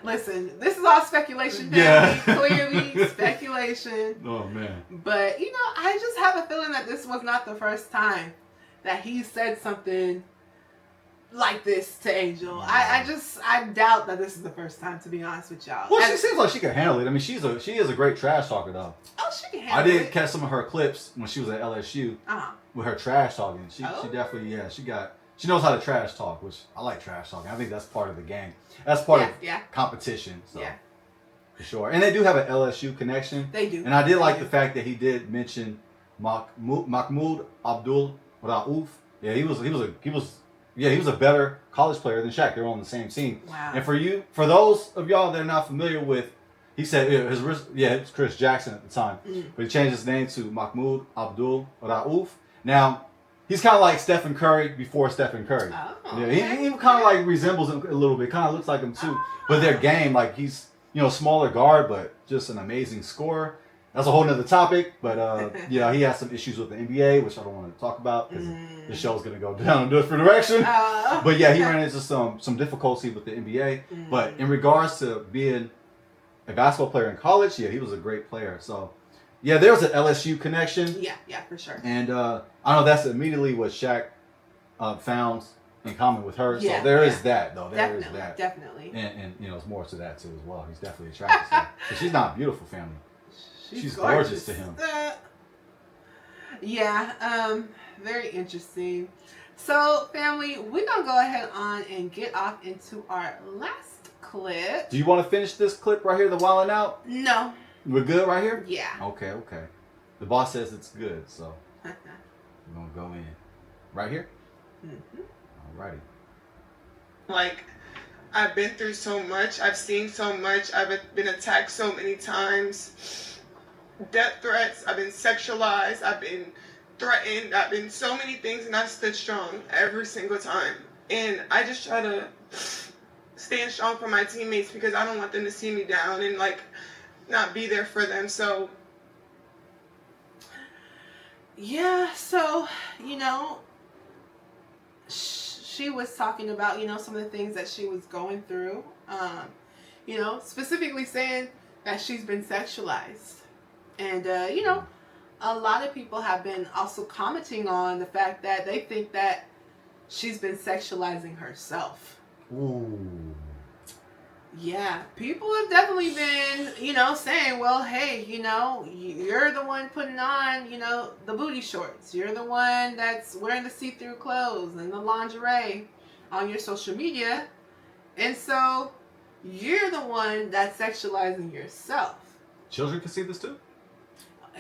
Listen, this is all speculation, Yeah. family. Clearly speculation. Oh man. But you know, I just have a feeling that this was not the first time that he said something like this to Angel. I doubt that this is the first time, to be honest with y'all. Well, she seems like she can handle it. I mean, she is a great trash talker though. Oh, she can handle I did it. catch some of her clips when she was at LSU Uh-huh. with her trash talking. She Oh. definitely she knows how to trash talk, which I like trash talking. I think that's part of the game. That's part of competition. So Yeah. for sure. And they do have an LSU connection. They do. And I did They like do. the fact that he did mention Mahmoud Abdul Rauf. Yeah, he was a better college player than Shaq. They were on the same team. Wow. And for those of y'all that are not familiar with, he said it was Chris Jackson at the time, but he changed his name to Mahmoud Abdul Rauf. Now he's kind of like Stephen Curry before Stephen Curry. Oh, Yeah, okay. he kind of like resembles him a little bit. Kind of looks like him too. But their game, like he's smaller guard, but just an amazing scorer. That's a whole nother topic. But he has some issues with the NBA, which I don't want to talk about because the show's gonna go down a different direction. But yeah, he ran into some difficulty with the NBA. But in regards to being a basketball player in college, yeah, he was a great player. So yeah, there's an LSU connection. Yeah, for sure. And I know that's immediately what Shaq found in common with her. Yeah, So there is that, though. There is that. Definitely. And there's more to that, too, as well. He's definitely attracted to her. But she's not beautiful, family. She's gorgeous to him. Very interesting. So, family, we're going to go ahead on and get off into our last clip. Do you want to finish this clip right here, the Wildin' Out? No. We're good right here? Yeah. Okay. The boss says it's good, so we're going to go in. Right here? Alrighty. Like, I've been through so much. I've seen so much. I've been attacked so many times. Death threats. I've been sexualized. I've been threatened. I've been so many things, and I've stood strong every single time. And I just try to stand strong for my teammates because I don't want them to see me down and, like, not be there for them. So yeah, so, she was talking about, some of the things that she was going through, specifically saying that she's been sexualized. And, a lot of people have been also commenting on the fact that they think that she's been sexualizing herself. Ooh. Yeah, people have definitely been, saying, well, hey, you're the one putting on, the booty shorts. You're the one that's wearing the see-through clothes and the lingerie on your social media. And so you're the one that's sexualizing yourself. Children can see this too?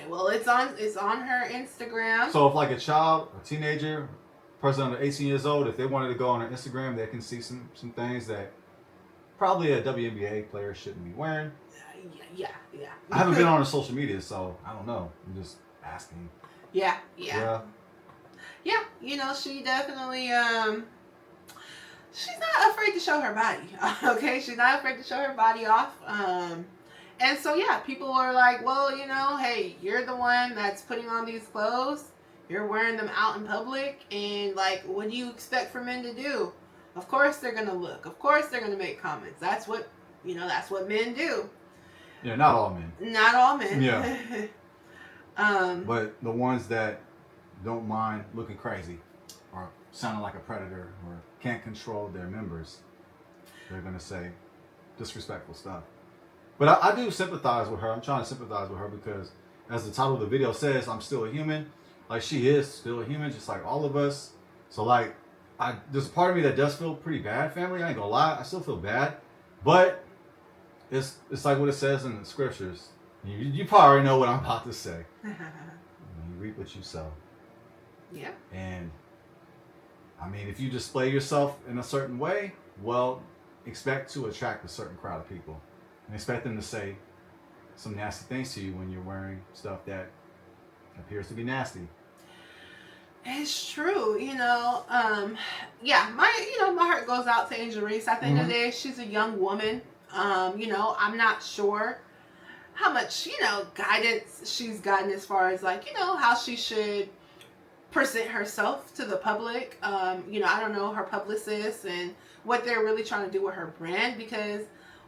Well, it's on her Instagram. So if like a child, a teenager, person under 18 years old, if they wanted to go on her Instagram, they can see some things that probably a WNBA player shouldn't be wearing. Yeah. I haven't been on her social media, so I don't know. I'm just asking. Yeah. She definitely she's not afraid to show her body. Okay, she's not afraid to show her body off. And so yeah, people are like, well, hey, you're the one that's putting on these clothes. You're wearing them out in public, and like, what do you expect for men to do? Of course they're gonna look. Of course they're gonna make comments. That's what men do. Yeah, not all men. Not all men. Yeah. But the ones that don't mind looking crazy or sounding like a predator or can't control their members, they're gonna say disrespectful stuff. But I do sympathize with her. I'm trying to sympathize with her because, as the title of the video says, I'm still a human. Like, she is still a human, just like all of us. So, like, there's a part of me that does feel pretty bad, family. I ain't gonna lie. I still feel bad. But it's like what it says in the scriptures. You probably already know what I'm about to say. You reap what you sow. Yeah. And, I mean, if you display yourself in a certain way, well, expect to attract a certain crowd of people. And expect them to say some nasty things to you when you're wearing stuff that appears to be nasty. It's true, my heart goes out to Angel Reese. At the end of the day, she's a young woman. I'm not sure how much, guidance she's gotten as far as like, how she should present herself to the public. I don't know her publicist and what they're really trying to do with her brand, because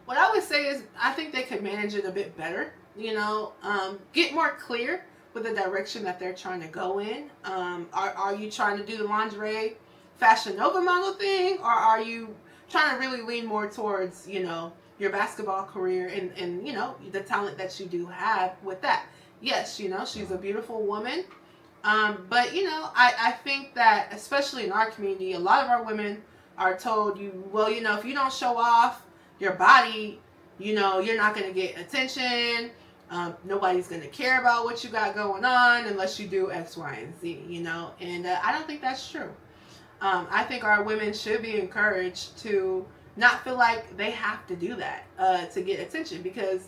What I would say is I think they could manage it a bit better. Get more clear with the direction that they're trying to go in. Are you trying to do the lingerie Fashion Nova model thing, or are you trying to really lean more towards, your basketball career and the talent that you do have with that? Yes, she's a beautiful woman. But I think that especially in our community, a lot of our women are told if you don't show off your body, you're not going to get attention. Nobody's going to care about what you got going on unless you do X, Y, and Z, and I don't think that's true. I think our women should be encouraged to not feel like they have to do that to get attention, because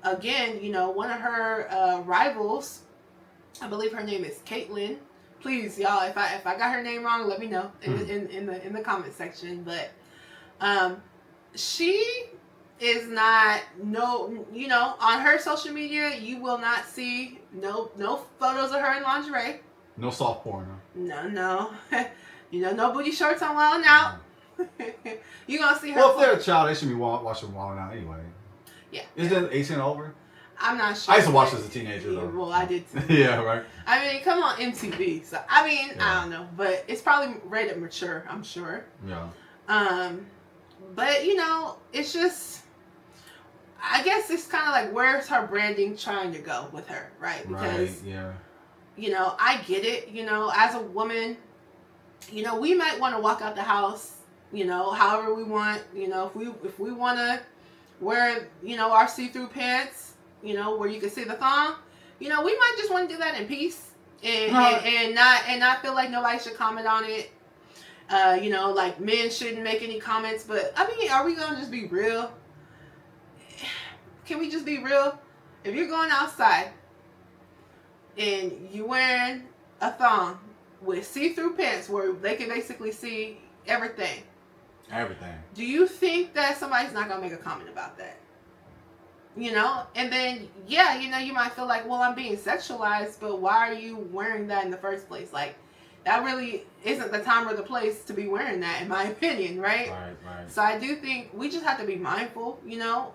again, one of her rivals, I believe her name is Caitlyn. Please, y'all, if I got her name wrong, let me know in the comment section. But she is not on her social media. You will not see no photos of her in lingerie. No soft porn. Huh? No. No booty shorts on Wild 'N Out. You gonna see her. Well, if they're a child, they should be watching Wild 'N Out anyway. Yeah. Isn't it 18 over? I'm not sure. I used to watch as a teenager, though. Well, I did too. Yeah, right. I mean, come on MTV. So I don't know, but it's probably rated mature, I'm sure. Yeah. But it's just, I guess it's kind of like, where's her branding trying to go with her, right? Because, I get it. As a woman, we might want to walk out the house, however we want. If we want to wear, our see-through pants, where you can see the thong, we might just want to do that in peace and not feel like nobody should comment on it. Like men shouldn't make any comments. But I mean, are we gonna just be real? Can we just be real? If you're going outside and you wearing a thong with see-through pants where they can basically see everything, do you think that somebody's not gonna make a comment about that? And then, you might feel like, well, I'm being sexualized, but why are you wearing that in the first place? Like, that really isn't the time or the place to be wearing that, in my opinion, right? Right. So I do think we just have to be mindful,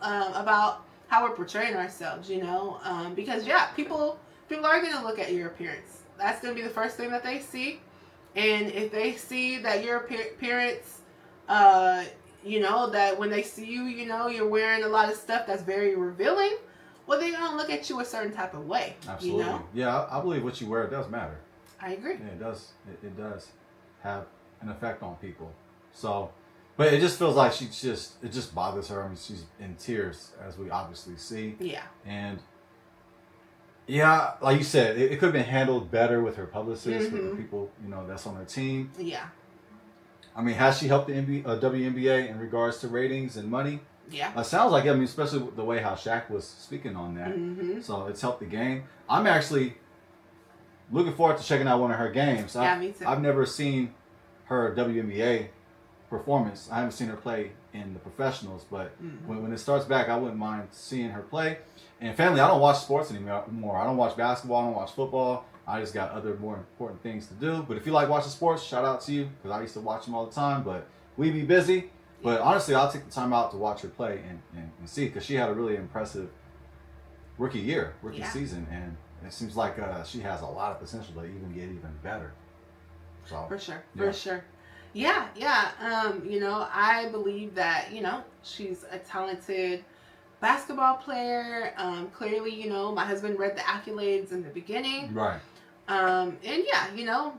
about how we're portraying ourselves, because, people are going to look at your appearance. That's going to be the first thing that they see. And if they see that your appearance, that when they see you, you're wearing a lot of stuff that's very revealing, well, they're going to look at you a certain type of way. Absolutely. Yeah, I believe what you wear does matter. I agree. Yeah, it does. It does have an effect on people. So, but it just feels like it just bothers her. I mean, she's in tears, as we obviously see. Yeah. And yeah, like you said, it could have been handled better with her publicist, with the people, that's on her team. Yeah. I mean, has she helped the WNBA in regards to ratings and money? Yeah. Sounds like it. I mean, especially with the way how Shaq was speaking on that. Mm-hmm. So it's helped the game. I'm actually looking forward to checking out one of her games. Me too. I've never seen her WNBA performance. I haven't seen her play in the professionals, but when it starts back, I wouldn't mind seeing her play. And family, I don't watch sports anymore. I don't watch basketball. I don't watch football. I just got other more important things to do. But if you like watching sports, shout out to you, because I used to watch them all the time. But we be busy. But honestly, I'll take the time out to watch her play and see, because she had a really impressive rookie season. And it seems like she has a lot of potential to get even better. So For sure. Yeah. I believe that, she's a talented basketball player. Clearly, my husband read the accolades in the beginning. Right. And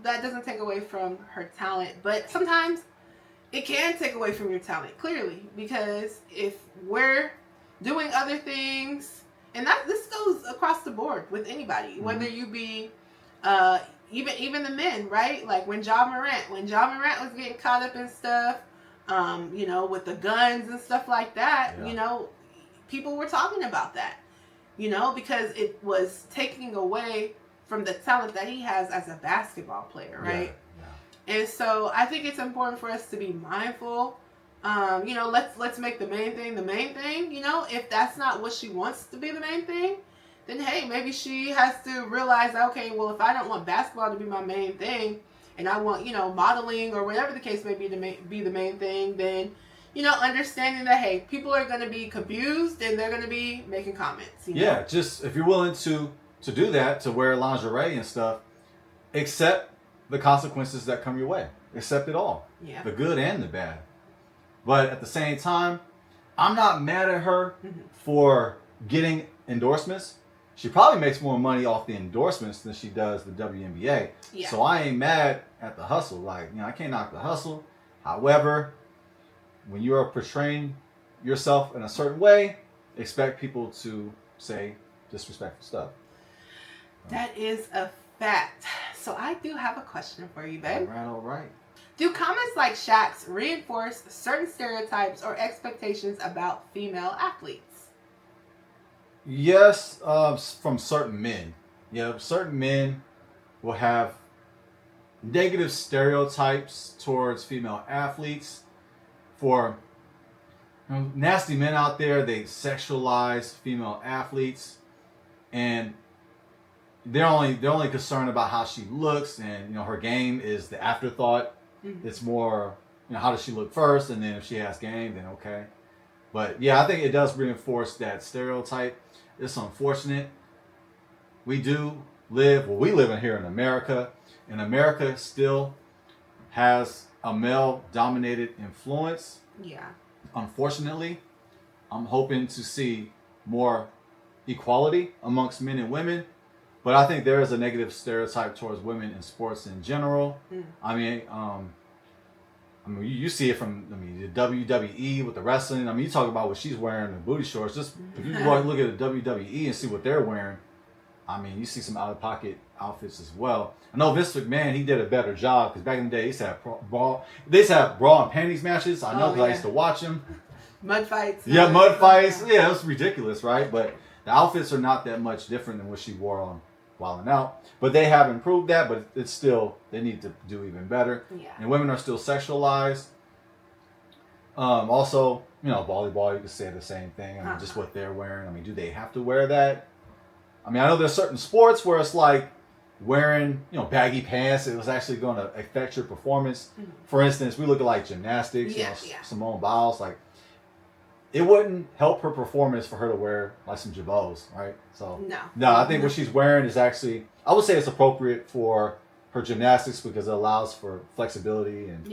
that doesn't take away from her talent, but sometimes it can take away from your talent, clearly, because if we're doing other things, and this goes across the board with anybody, whether you be even the men, right? Like when Ja Morant was getting caught up in stuff, with the guns and stuff like that, people were talking about that, because it was taking away from the talent that he has as a basketball player, right? Yeah. And so I think it's important for us to be mindful. Let's make the main thing the main thing. If that's not what she wants to be the main thing, then hey, maybe she has to realize, okay, well, if I don't want basketball to be my main thing, and I want, modeling or whatever the case may be to be the main thing, then, understanding that, hey, people are going to be confused and they're going to be making comments. Yeah, just if you're willing to do that, to wear lingerie and stuff, accept the consequences that come your way. Accept it all. Yeah. The good and the bad. But at the same time, I'm not mad at her for getting endorsements. She probably makes more money off the endorsements than she does the WNBA. Yeah. So I ain't mad at the hustle. Like, I can't knock the hustle. However, when you are portraying yourself in a certain way, expect people to say disrespectful stuff. That is a fact. So I do have a question for you, babe. All right. Do comments like Shaq's reinforce certain stereotypes or expectations about female athletes? Yes, from certain men. Yeah, certain men will have negative stereotypes towards female athletes. For nasty men out there, they sexualize female athletes, and they're only concerned about how she looks, and her game is the afterthought. Mm-hmm. It's more, how does she look first, and then if she has game, then okay. But yeah, I think it does reinforce that stereotype. It's unfortunate. We live in here in America, and America still has a male-dominated influence. Yeah. Unfortunately, I'm hoping to see more equality amongst men and women, but I think there is a negative stereotype towards women in sports in general. Mm. I mean, you see it from the WWE with the wrestling. I mean, you talk about what she's wearing, the booty shorts. Just if you go look at the WWE and see what they're wearing, I mean, you see some out-of-pocket outfits as well. I know Vince McMahon, he did a better job because back in the day, they used to have bra and panties matches. I know because I used to watch them. Mud fights. Yeah, mud fights. Yeah, it was ridiculous, right? But the outfits are not that much different than what she wore on Wild 'N Out. But they have improved that, but it's still, they need to do even better. Yeah. And women are still sexualized. Also, volleyball, you could say the same thing. I mean, just what they're wearing. I mean, do they have to wear that? I mean, I know there's certain sports where it's like wearing, baggy pants. It was actually going to affect your performance. Mm-hmm. For instance, we look at like gymnastics, Simone Biles, like it wouldn't help her performance for her to wear like some jabots, right? So no, I think what she's wearing is actually, I would say it's appropriate for her gymnastics because it allows for flexibility and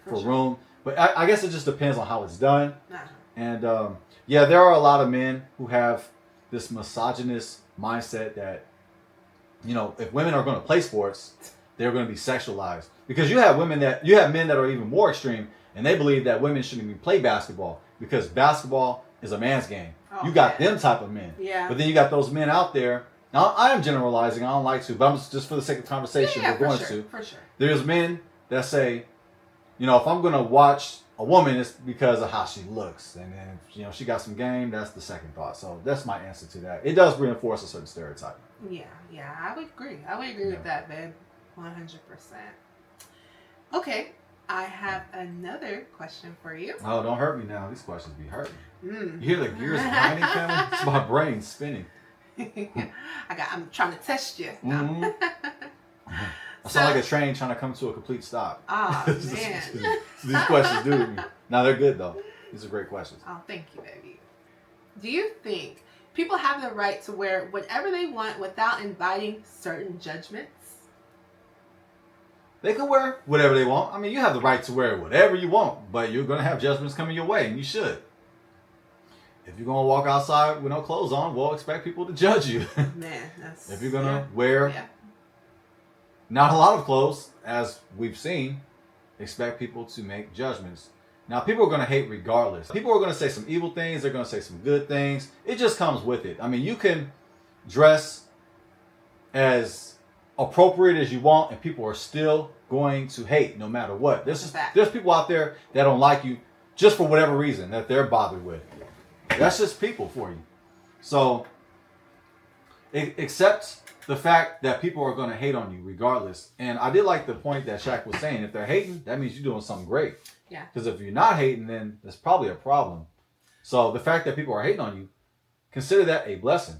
for room. But I guess it just depends on how it's done. Uh-huh. And there are a lot of men who have this misogynist mindset that, if women are going to play sports, they're going to be sexualized. Because you have men that are even more extreme, and they believe that women shouldn't even play basketball because basketball is a man's game. You got them type of men. Yeah. But then you got those men out there. Now, I am generalizing. I don't like to, but I'm just for the sake of conversation, we're going to. For sure. There's men that say, if I'm going to watch a woman, it's because of how she looks. And then, she got some game, that's the second thought. So that's my answer to that. It does reinforce a certain stereotype. Yeah, I would agree. With that, babe. 100%. Okay, I have another question for you. Oh, don't hurt me now. These questions be hurting. You hear the gears grinding, Kevin? It's my brain spinning. I'm trying to test you. Mm-hmm. I sound like a train trying to come to a complete stop. Oh, man. These questions do to me. No, they're good, though. These are great questions. Oh, thank you, baby. Do you think people have the right to wear whatever they want without inviting certain judgments? They can wear whatever they want. I mean, you have the right to wear whatever you want, but you're going to have judgments coming your way, and you should. If you're going to walk outside with no clothes on, well, expect people to judge you. Man, that's... If you're going to wear not a lot of clothes, as we've seen, expect people to make judgments. Now, people are going to hate regardless. People are going to say some evil things. They're going to say some good things. It just comes with it. I mean, you can dress as appropriate as you want, and people are still going to hate no matter what. There's people out there that don't like you just for whatever reason that they're bothered with. That's just people for you. So accept the fact that people are going to hate on you regardless. And I did like the point that Shaq was saying. If they're hating, that means you're doing something great. Yeah. Because if you're not hating, then there's probably a problem. So the fact that people are hating on you, consider that a blessing.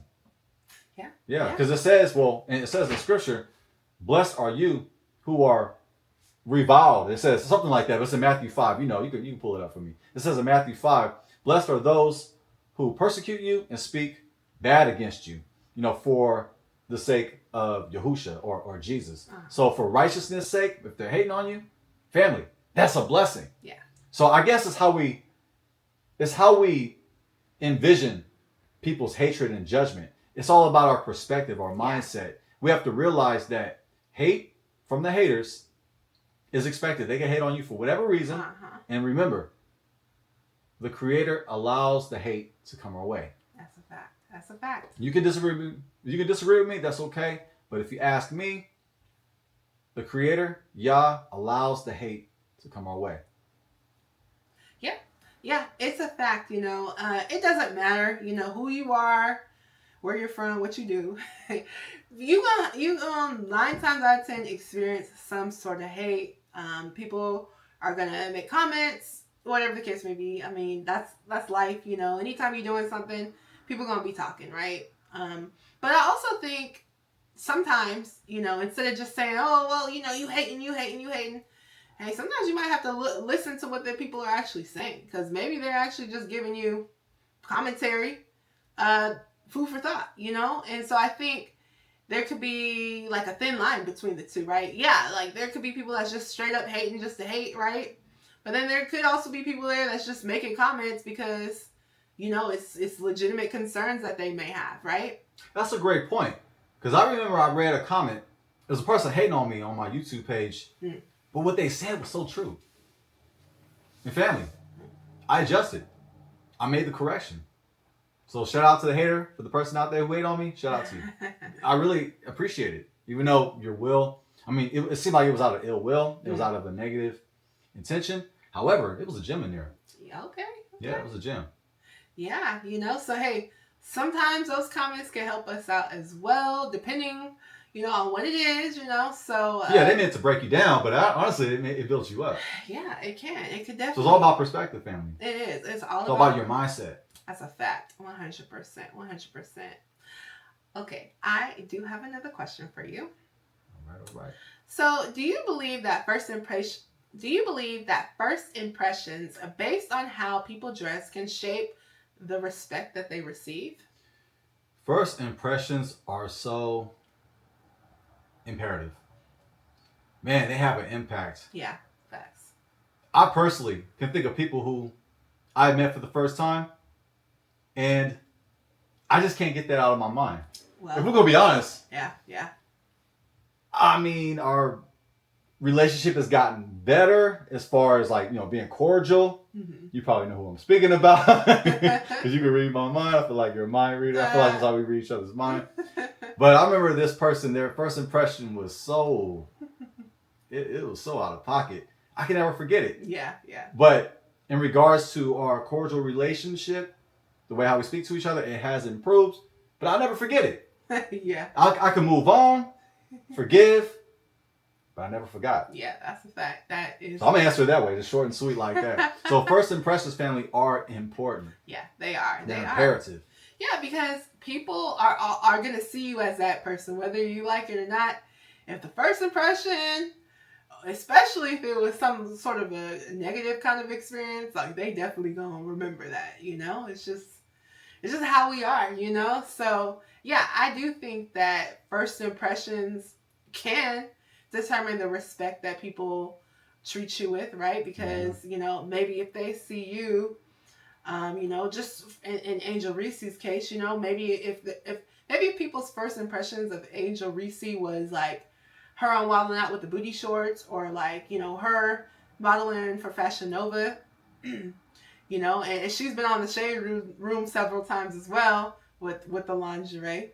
Yeah. Yeah. Because it says in Scripture, blessed are you who are reviled. It says something like that. It's in Matthew 5. You know, you can pull it up for me. It says in Matthew 5, blessed are those who persecute you and speak bad against you, you know, for the sake of Yahusha or Jesus. So for righteousness' sake, if they're hating on you, family, that's a blessing. Yeah. So I guess it's how we envision people's hatred and judgment. It's all about our perspective, our mindset. We have to realize that hate from the haters is expected. They can hate on you for whatever reason. And remember, the Creator allows the hate to come our way. That's a fact. That's a fact. You can disagree with me. That's okay. But if you ask me, the Creator, Yah, allows the hate to come our way. Yeah, it's a fact, you know. It doesn't matter, you know, who you are, where you're from, what you do. you 9 times out of 10 experience some sort of hate. People are gonna make comments, whatever the case may be. I mean, that's life, you know. Anytime you're doing something, people gonna be talking, right? But I also think sometimes, you know, instead of just saying, oh, well, you know, you hating, hey, sometimes you might have to listen to what the people are actually saying, because maybe they're actually just giving you commentary, food for thought, you know? And so I think there could be like a thin line between the two, right? Yeah, like there could be people that's just straight up hating just to hate, right? But then there could also be people there that's just making comments because, you know, it's legitimate concerns that they may have, right? That's a great point. Because I remember I read a comment. There was a person hating on me on my YouTube page. But what they said was so true. And family, I adjusted. I made the correction. So shout out to the hater, for the person out there who hated on me. Shout out to you. I really appreciate it. Even though your will, I mean, it seemed like it was out of ill will. It was out of a negative intention. However, it was a gem in there. Okay. Yeah, it was a gem. Yeah, you know, so hey, sometimes those comments can help us out as well, depending, you know, on what it is, you know, so... yeah, they meant to break you down, but honestly, it builds you up. Yeah, it can. It could definitely... So it's all about perspective, family. It is. It's all about your mindset. That's a fact. 100%. 100%. Okay, I do have another question for you. All right. So, do you believe that first impressions based on how people dress can shape the respect that they receive? First impressions are so imperative. Man, they have an impact. Yeah, facts. I personally can think of people who I met for the first time, and I just can't get that out of my mind. Well, if we're gonna be honest, yeah. I mean, our relationship has gotten better as far as like, you know, being cordial. Mm-hmm. You probably know who I'm speaking about because you can read my mind. I feel like you're a mind reader. I feel like that's how we read each other's mind. But I remember this person, their first impression was so, it was so out of pocket. I can never forget it. Yeah. But in regards to our cordial relationship, the way how we speak to each other, it has improved. But I'll never forget it. Yeah. I can move on, forgive, but I never forgot. Yeah, that's a fact. That is. So I'm gonna answer it that way, just short and sweet like that. So first impressions, family, are important. Yeah, they are. They're imperative. Yeah, because people are gonna see you as that person, whether you like it or not. If the first impression, especially if it was some sort of a negative kind of experience, like they definitely gonna remember that. You know, it's just how we are. You know, so yeah, I do think that first impressions can determine the respect that people treat you with, right? Because, you know, maybe if they see you, you know, just in Angel Reese's case, you know, maybe if people's first impressions of Angel Reese was like her on Wildin' Out with the booty shorts, or like, you know, her modeling for Fashion Nova, you know, and she's been on the Shade Room several times as well with the lingerie.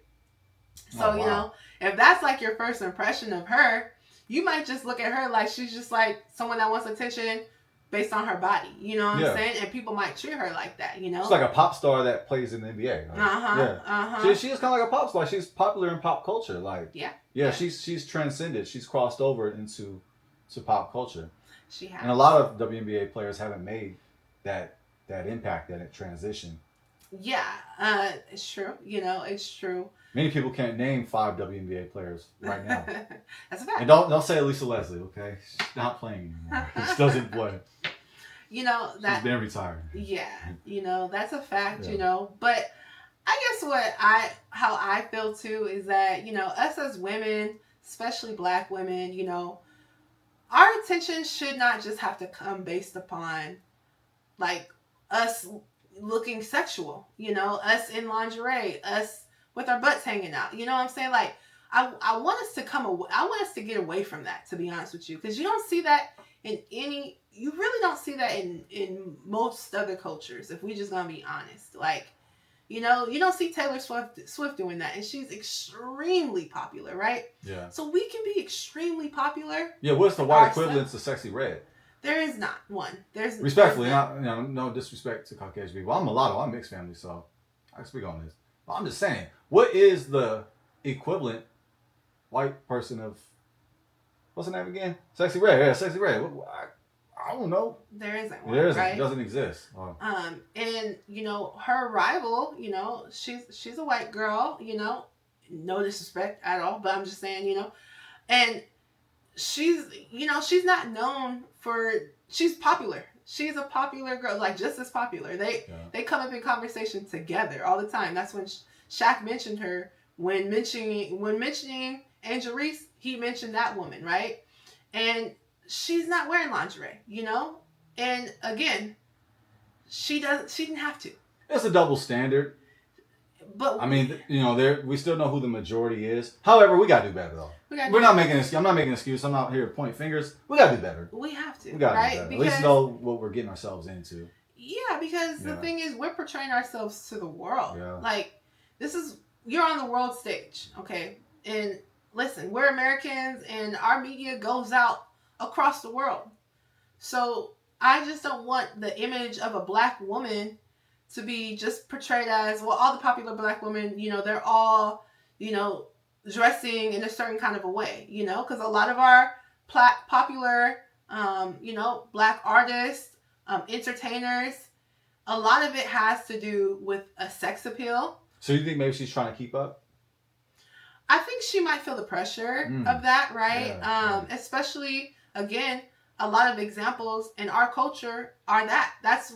So, you know, if that's like your first impression of her, you might just look at her like she's just like someone that wants attention based on her body. You know what I'm saying? And people might treat her like that, you know? She's like a pop star that plays in the NBA. Right? She is kind of like a pop star. She's popular in pop culture. Like, yeah. She's transcended. She's crossed over into pop culture. She has. And a lot of WNBA players haven't made that impact, that transition. Yeah, it's true. It's true. Many people can't name 5 WNBA players right now. That's a fact. And don't say Lisa Leslie, okay? She's not playing anymore. She doesn't play. She's She's been retired. Yeah, that's a fact. Yeah. But I guess how I feel too is that us as women, especially Black women, our attention should not just have to come based upon like us looking sexual, us in lingerie, us with our butts hanging out. You know what I'm saying? Like I want us to I want us to get away from that, to be honest with you, because you don't see that you really don't see that in most other cultures, if we just gonna be honest. Like, you don't see Taylor Swift doing that, and she's extremely popular, right? Yeah. So we can be extremely popular. Yeah, what's the white equivalent to Sexy Red? There is not one. Respectfully, no disrespect to Caucasian people. I'm mulatto, I'm mixed family, so I can speak on this. But I'm just saying, what is the equivalent white person of, what's her name again? Sexy Red. Yeah, Sexy Red. I don't know. There isn't one. There isn't. Right? It doesn't exist. Oh. And her rival, she's a white girl. No disrespect at all, but I'm just saying, and she's not known for. She's popular. She's a popular girl, like just as popular. They come up in conversation together all the time. That's when Shaq mentioned her when mentioning Angel Reese. He mentioned that woman, right? And she's not wearing lingerie, and again, she didn't have to. It's a double standard. But I mean, we still know who the majority is. However, we gotta do better though. I'm not making an excuse. I'm not here to point fingers. We gotta do better. We have to. We gotta right? do better. Because, at least know what we're getting ourselves into. Yeah, because the thing is, we're portraying ourselves to the world. Yeah. Like, you're on the world stage, okay? And listen, we're Americans, and our media goes out across the world. So I just don't want the image of a Black woman to be just portrayed as, well, all the popular Black women, they're all, dressing in a certain kind of a way, because a lot of our popular, Black artists, entertainers, a lot of it has to do with a sex appeal. So you think maybe she's trying to keep up? I think she might feel the pressure of that, right? Yeah. Especially, again, a lot of examples in our culture are that. That's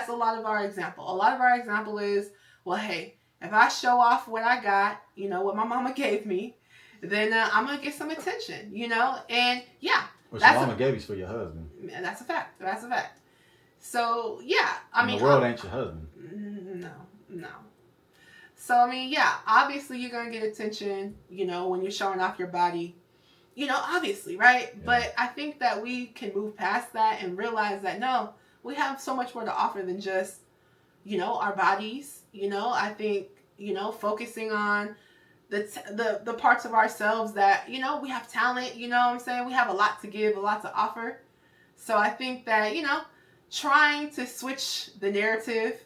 a lot of our example. A lot of our example is, well, hey, if I show off what I got, what my mama gave me, then I'm going to get some attention, And yeah. What your mama gave you for your husband. That's a fact. That's a fact. So, yeah. I mean, the world ain't your husband. No. So, I mean, yeah, obviously you're going to get attention, when you're showing off your body, obviously, right? Yeah. But I think that we can move past that and realize that, no, we have so much more to offer than just, our bodies, I think, focusing on the parts of ourselves that, we have talent, what I'm saying? We have a lot to give, a lot to offer. So I think that, trying to switch the narrative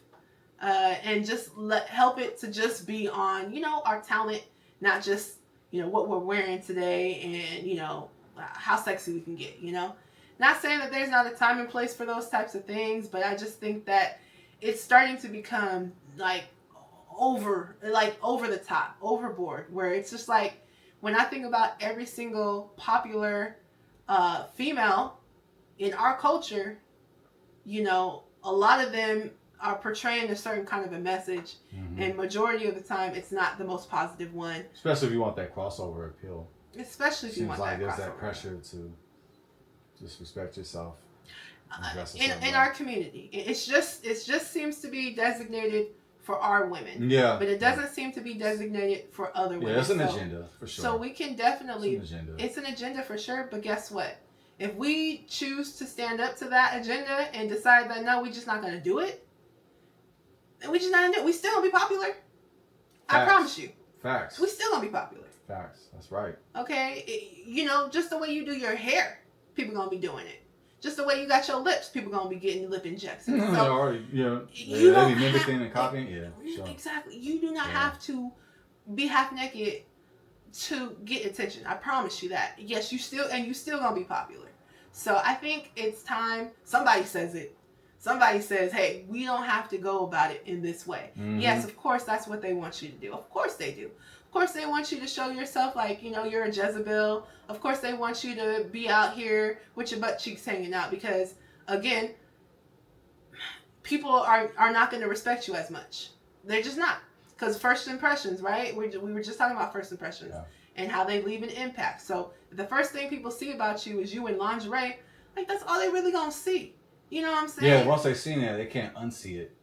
and just help it to just be on, our talent, not just, what we're wearing today and, how sexy we can get, Not saying that there's not a time and place for those types of things, but I just think that it's starting to become over the top, overboard, where it's just like, when I think about every single popular female in our culture, a lot of them are portraying a certain kind of a message, and majority of the time it's not the most positive one. Especially if you want that crossover appeal. Especially if you want that crossover. Seems like there's that pressure to just respect yourself. In our community, it just seems to be designated for our women. Yeah. But it doesn't seem to be designated for other women. Yeah, it's an agenda for sure. So we can definitely. It's an agenda for sure. But guess what? If we choose to stand up to that agenda and decide that no, we're just not going to do it, then we just not going to do it. We still going to be popular. Facts. I promise you. Facts. We still going to be popular. Facts. That's right. Okay? Just the way you do your hair, people going to be doing it. Just the way you got your lips, people going to be getting lip injections. So, they're already, they be mimicking and copying. Yeah. Sure. Exactly. You do not have to be half naked to get attention. I promise you that. Yes, you still going to be popular. So I think it's time, somebody says it. somebody says, hey, we don't have to go about it in this way. Mhm. Yes, of course, that's what they want you to do. Of course they do. Of course they want you to show yourself like, you're a Jezebel. Of course they want you to be out here with your butt cheeks hanging out because, again, people are not going to respect you as much. They're just not. Because first impressions, right? We were just talking about first impressions and how they leave an impact. So the first thing people see about you is you in lingerie. Like, that's all they really going to see. You know what I'm saying? Yeah, once they've seen it, they can't unsee it.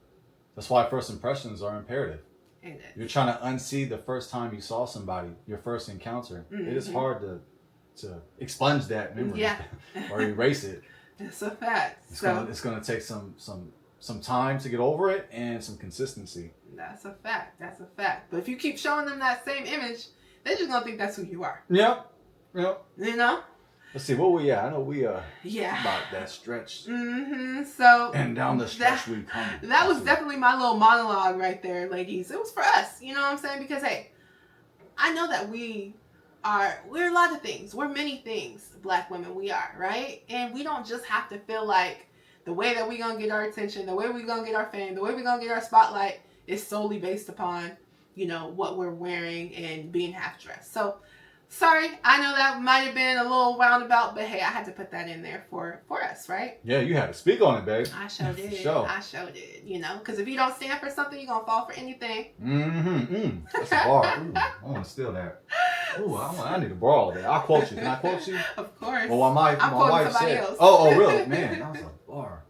That's why first impressions are imperative. You're trying to unsee the first time you saw somebody, your first encounter. Mm-hmm. It is hard to expunge that memory or erase it. It's a fact. It's going to take some time to get over it and some consistency. That's a fact. That's a fact. But if you keep showing them that same image, they're just going to think that's who you are. Yep. You know? Let's see, what we at? I know we about that stretch. Mm-hmm. So and down the stretch we come. That was definitely my little monologue right there, ladies. It was for us, you know what I'm saying? Because hey, I know that we're a lot of things. We're many things, Black women, we are, right? And we don't just have to feel like the way that we're gonna get our attention, the way we're gonna get our fame, the way we're gonna get our spotlight is solely based upon, what we're wearing and being half dressed. So sorry, I know that might have been a little roundabout, but hey, I had to put that in there for us, right? Yeah, you had to speak on it, babe. I sure did. Sure. I sure did. Because if you don't stand for something, you're gonna fall for anything. That's a bar. Ooh, I want to steal that. Ooh, I need to borrow that. I'll quote you. Can I quote you? Of course. Well, my wife said. Else. Oh, really? Man, that was a bar.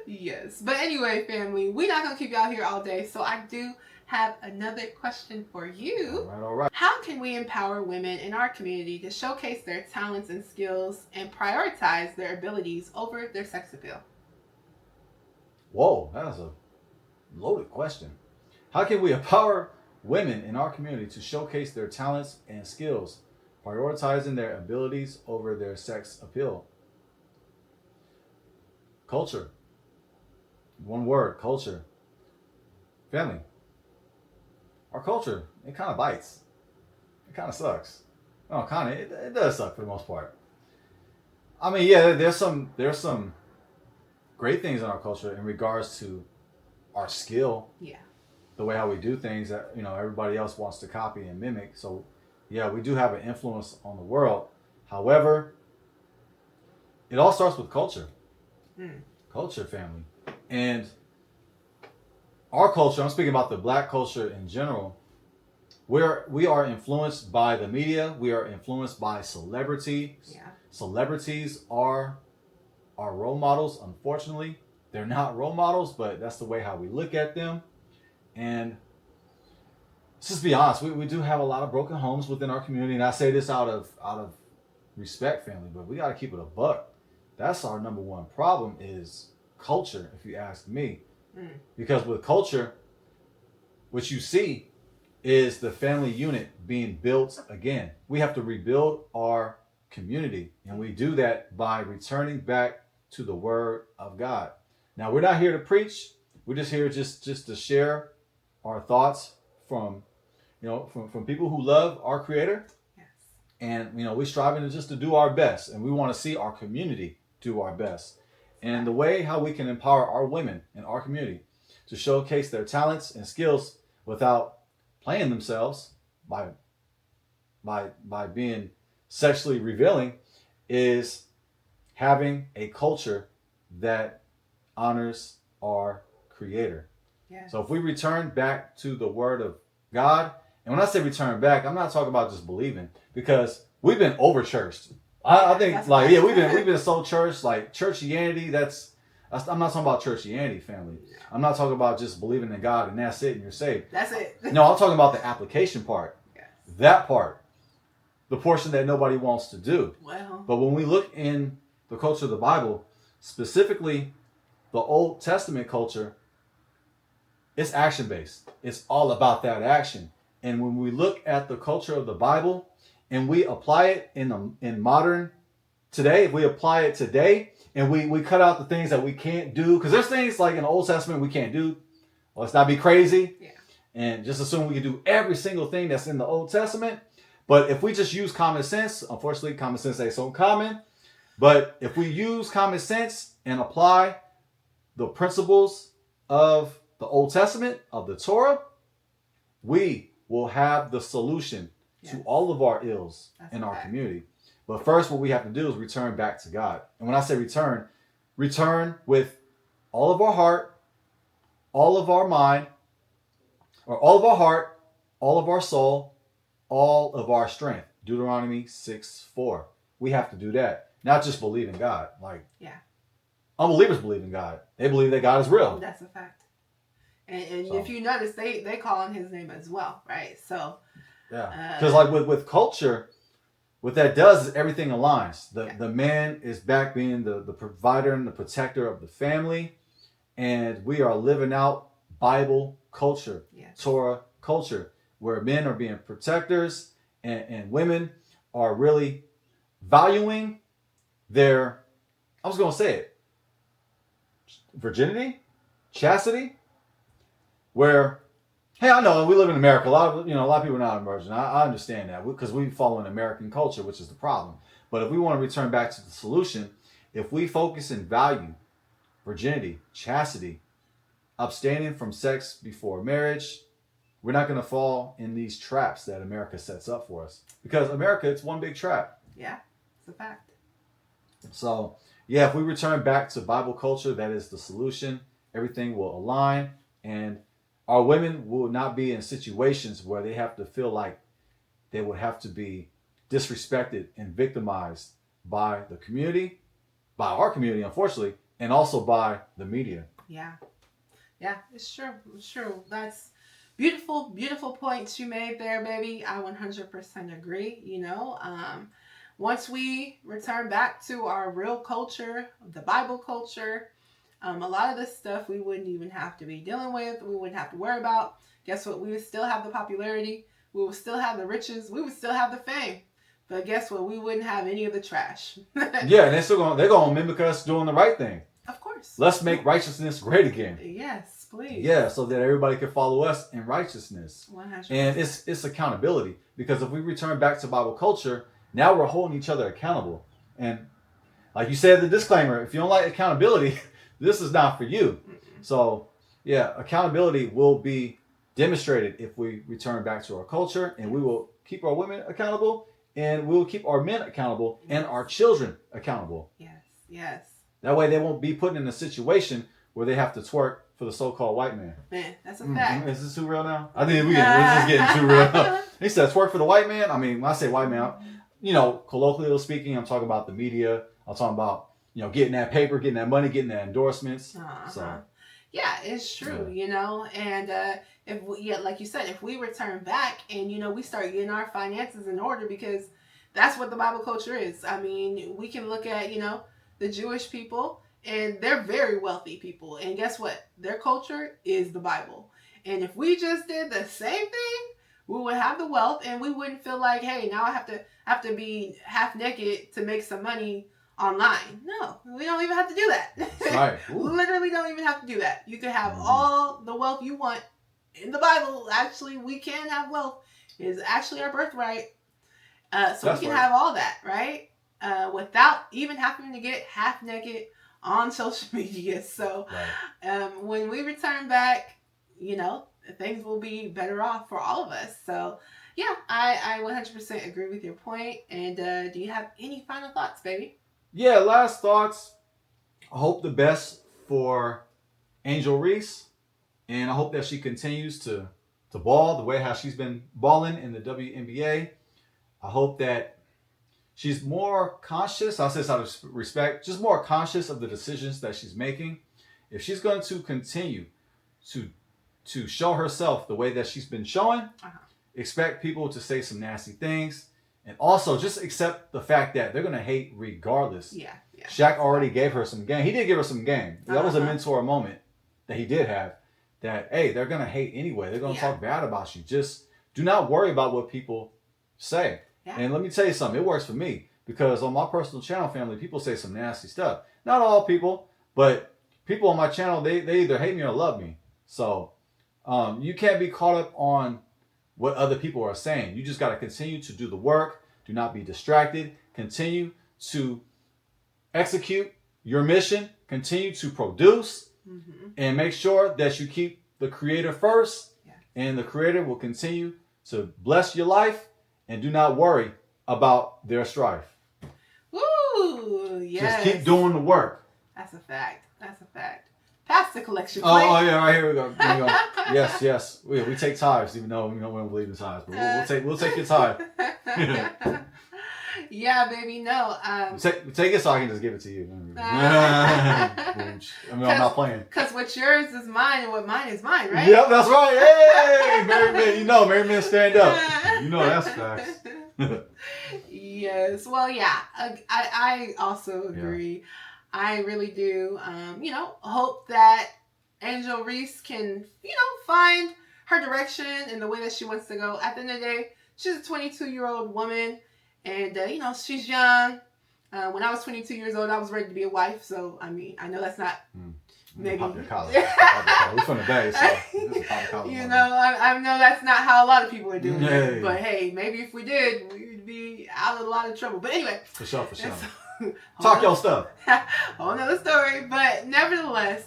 Yes, but anyway, family, we're not gonna keep y'all here all day, so I do have another question for you. All right. How can we empower women in our community to showcase their talents and skills and prioritize their abilities over their sex appeal? Whoa, that was a loaded question. How can we empower women in our community to showcase their talents and skills, prioritizing their abilities over their sex appeal? Culture. One word, culture. Family. Our culture, it kind of bites. It kind of sucks. Oh, kind of. It does suck for the most part. I mean, yeah, there's some great things in our culture in regards to our skill. Yeah. The way how we do things that everybody else wants to copy and mimic. So, yeah, we do have an influence on the world. However, it all starts with culture. Culture, family. And our culture, I'm speaking about the Black culture in general, we are influenced by the media. We are influenced by celebrities. Yeah. Celebrities are our role models. Unfortunately, they're not role models, but that's the way how we look at them. And let's just be honest, we do have a lot of broken homes within our community. And I say this out of respect, family, but we got to keep it a buck. That's our number one problem is culture, if you ask me. Because with culture, what you see is the family unit being built again. We have to rebuild our community, and we do that by returning back to the Word of God. Now, we're not here to preach. We're just here just to share our thoughts from people who love our Creator. Yes. And we're striving to do our best, and we want to see our community do our best. And the way how we can empower our women in our community to showcase their talents and skills without playing themselves by being sexually revealing is having a culture that honors our Creator. Yeah. So if we return back to the Word of God, and when I say return back, I'm not talking about just believing, because we've been over churched. I think we've been so church, like churchianity. I'm not talking about churchianity, family. I'm not talking about just believing in God and that's it and you're saved. That's it. No, I'm talking about the application part. Yes. That part, the portion that nobody wants to do. Well. But when we look in the culture of the Bible, specifically the Old Testament culture, it's action based. It's all about that action. And when we look at the culture of the Bible, and we apply it in modern today, if we apply it today, and we cut out the things that we can't do, because there's things like in the Old Testament we can't do. Let's not be crazy. Yeah. And just assume we can do every single thing that's in the Old Testament. But if we just use common sense, unfortunately, common sense ain't so common. But if we use common sense and apply the principles of the Old Testament, of the Torah, we will have the solution to all of our ills in our community. But first, what we have to do is return back to God. And when I say return with all of our heart, all of our mind, or all of our heart, all of our soul, all of our strength. Deuteronomy 6:4. We have to do that. Not just believe in God. Like, unbelievers believe in God. They believe that God is real. That's a fact. And so, if you notice, they call on his name as well, right? So yeah, because like with culture, what that does is everything aligns. The man is back being the provider and the protector of the family, and we are living out Bible culture, Torah culture, where men are being protectors and women are really valuing their, I was going to say it, virginity, chastity, where, hey, I know we live in America. A lot of people are not virgin. I understand that because we follow an American culture, which is the problem. But if we want to return back to the solution, if we focus and value virginity, chastity, abstaining from sex before marriage, we're not going to fall in these traps that America sets up for us. Because America, it's one big trap. Yeah, it's a fact. So, yeah, if we return back to Bible culture, that is the solution. Everything will align, and our women will not be in situations where they have to feel like they would have to be disrespected and victimized by the community, by our community, unfortunately, and also by the media. Yeah. Yeah, it's true. It's true. That's beautiful, beautiful points you made there, baby. I 100% agree. Once we return back to our real culture, the Bible culture, a lot of this stuff we wouldn't even have to be dealing with. We wouldn't have to worry about. Guess what? We would still have the popularity. We would still have the riches. We would still have the fame. But guess what? We wouldn't have any of the trash. Yeah, and they're gonna mimic us doing the right thing. Of course. Let's make righteousness great again. Yes, please. Yeah, so that everybody can follow us in righteousness. 100%. And it's accountability. Because if we return back to Bible culture, now we're holding each other accountable. And like you said, the disclaimer, if you don't like accountability, this is not for you. So, yeah, accountability will be demonstrated if we return back to our culture, and we will keep our women accountable, and we will keep our men accountable and our children accountable. Yes. That way they won't be put in a situation where they have to twerk for the so-called white man. Man, that's a fact. Is this too real now? I think this is getting too real. He said twerk for the white man. I mean, when I say white man, colloquially speaking, I'm talking about the media. I'm talking about, getting that paper, getting that money, getting that endorsements. So, yeah, it's true, and if we, like you said, if we return back and, we start getting our finances in order, because that's what the Bible culture is. I mean, we can look at, the Jewish people, and they're very wealthy people. And guess what? Their culture is the Bible. And if we just did the same thing, we would have the wealth, and we wouldn't feel like, hey, now I have to be half naked to make some money online. No, we don't even have to do that. Right. Literally don't even have to do that. You can have all the wealth you want in the Bible. Actually, we can have wealth. It is actually our birthright. So we can have all that, right? Without even having to get half naked on social media. So when we return back, things will be better off for all of us. So yeah, I 100% agree with your point. And do you have any final thoughts, baby? Yeah, last thoughts. I hope the best for Angel Reese, and I hope that she continues to ball the way how she's been balling in the WNBA. I hope that she's more conscious, I'll say this out of respect, just more conscious of the decisions that she's making. If she's going to continue to show herself the way that she's been showing, expect people to say some nasty things. And also just accept the fact that they're going to hate regardless. Yeah. Shaq already gave her some game. He did give her some game. That was a mentor moment that he did have. That, hey, they're going to hate anyway. They're going to talk bad about you. Just do not worry about what people say. Yeah. And let me tell you something. It works for me. Because on my personal channel, family, people say some nasty stuff. Not all people, but people on my channel, they either hate me or love me. So you can't be caught up on what other people are saying. You just got to continue to do the work. Do not be distracted. Continue to execute your mission. Continue to produce. and make sure that you keep the creator first, Yes. and the creator will continue to bless your life, and do not worry about their strife. Woo! Yes. Just keep doing the work. That's a fact. That's a fact. Pass the collection Oh, plate. yeah, right here we go. Here we go. Yes. We take tithes, even though we don't believe in tithes, but we'll take your tithe. Yeah, baby. No. Take it so I can just give it to you. I mean, I'm not playing. Because what yours is mine, and what mine is mine, right? Yep, that's right. Hey, Mary Man, Mary Man, stand up. That's facts. Yes. Well, yeah. I also agree. Yeah. I really do. Hope that Angel Reese can, find her direction and the way that she wants to go. At the end of the day, she's a 22-year-old woman, and she's young. When I was 22 years old, I was ready to be a wife. So I mean, I know that's not maybe. Pop your collar. We're from the Bay, so this is pop collar. I know that's not how a lot of people are doing it. But hey, maybe if we did, we would be out of a lot of trouble. But anyway, for sure. Talk your stuff. Whole nother story, but nevertheless,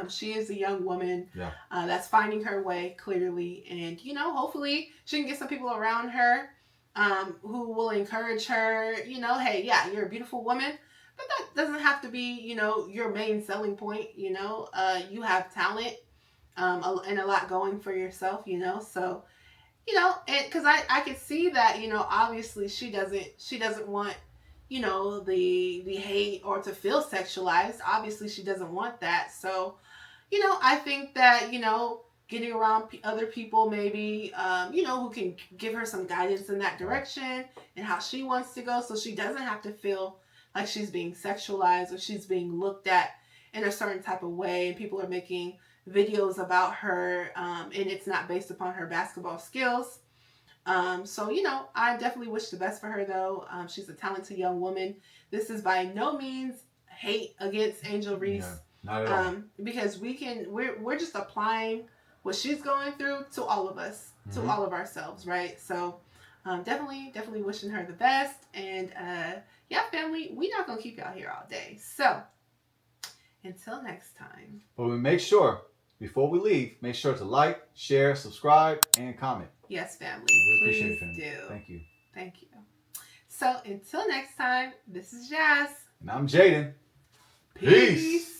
she is a young woman that's finding her way clearly, and hopefully she can get some people around her who will encourage her. Hey, yeah, you're a beautiful woman, but that doesn't have to be your main selling point. You have talent and a lot going for yourself. So and because I could see that obviously she doesn't want the hate or to feel sexualized. Obviously she doesn't want that. So I think that getting around other people maybe who can give her some guidance in that direction and how she wants to go, so she doesn't have to feel like she's being sexualized or she's being looked at in a certain type of way, and people are making videos about her and it's not based upon her basketball skills. So I definitely wish the best for her, though. She's a talented young woman. This is by no means hate against Angel Reese. Not at all. Because we're just applying what she's going through to all of us, to all of ourselves, right? So definitely wishing her the best. And family, we're not gonna keep y'all here all day. So until next time. But make sure, before we leave, make sure to like, share, subscribe, and comment. Yes, family. We appreciate it, family. Do. Thank you. So until next time, this is Jazz. And I'm Jaden. Peace.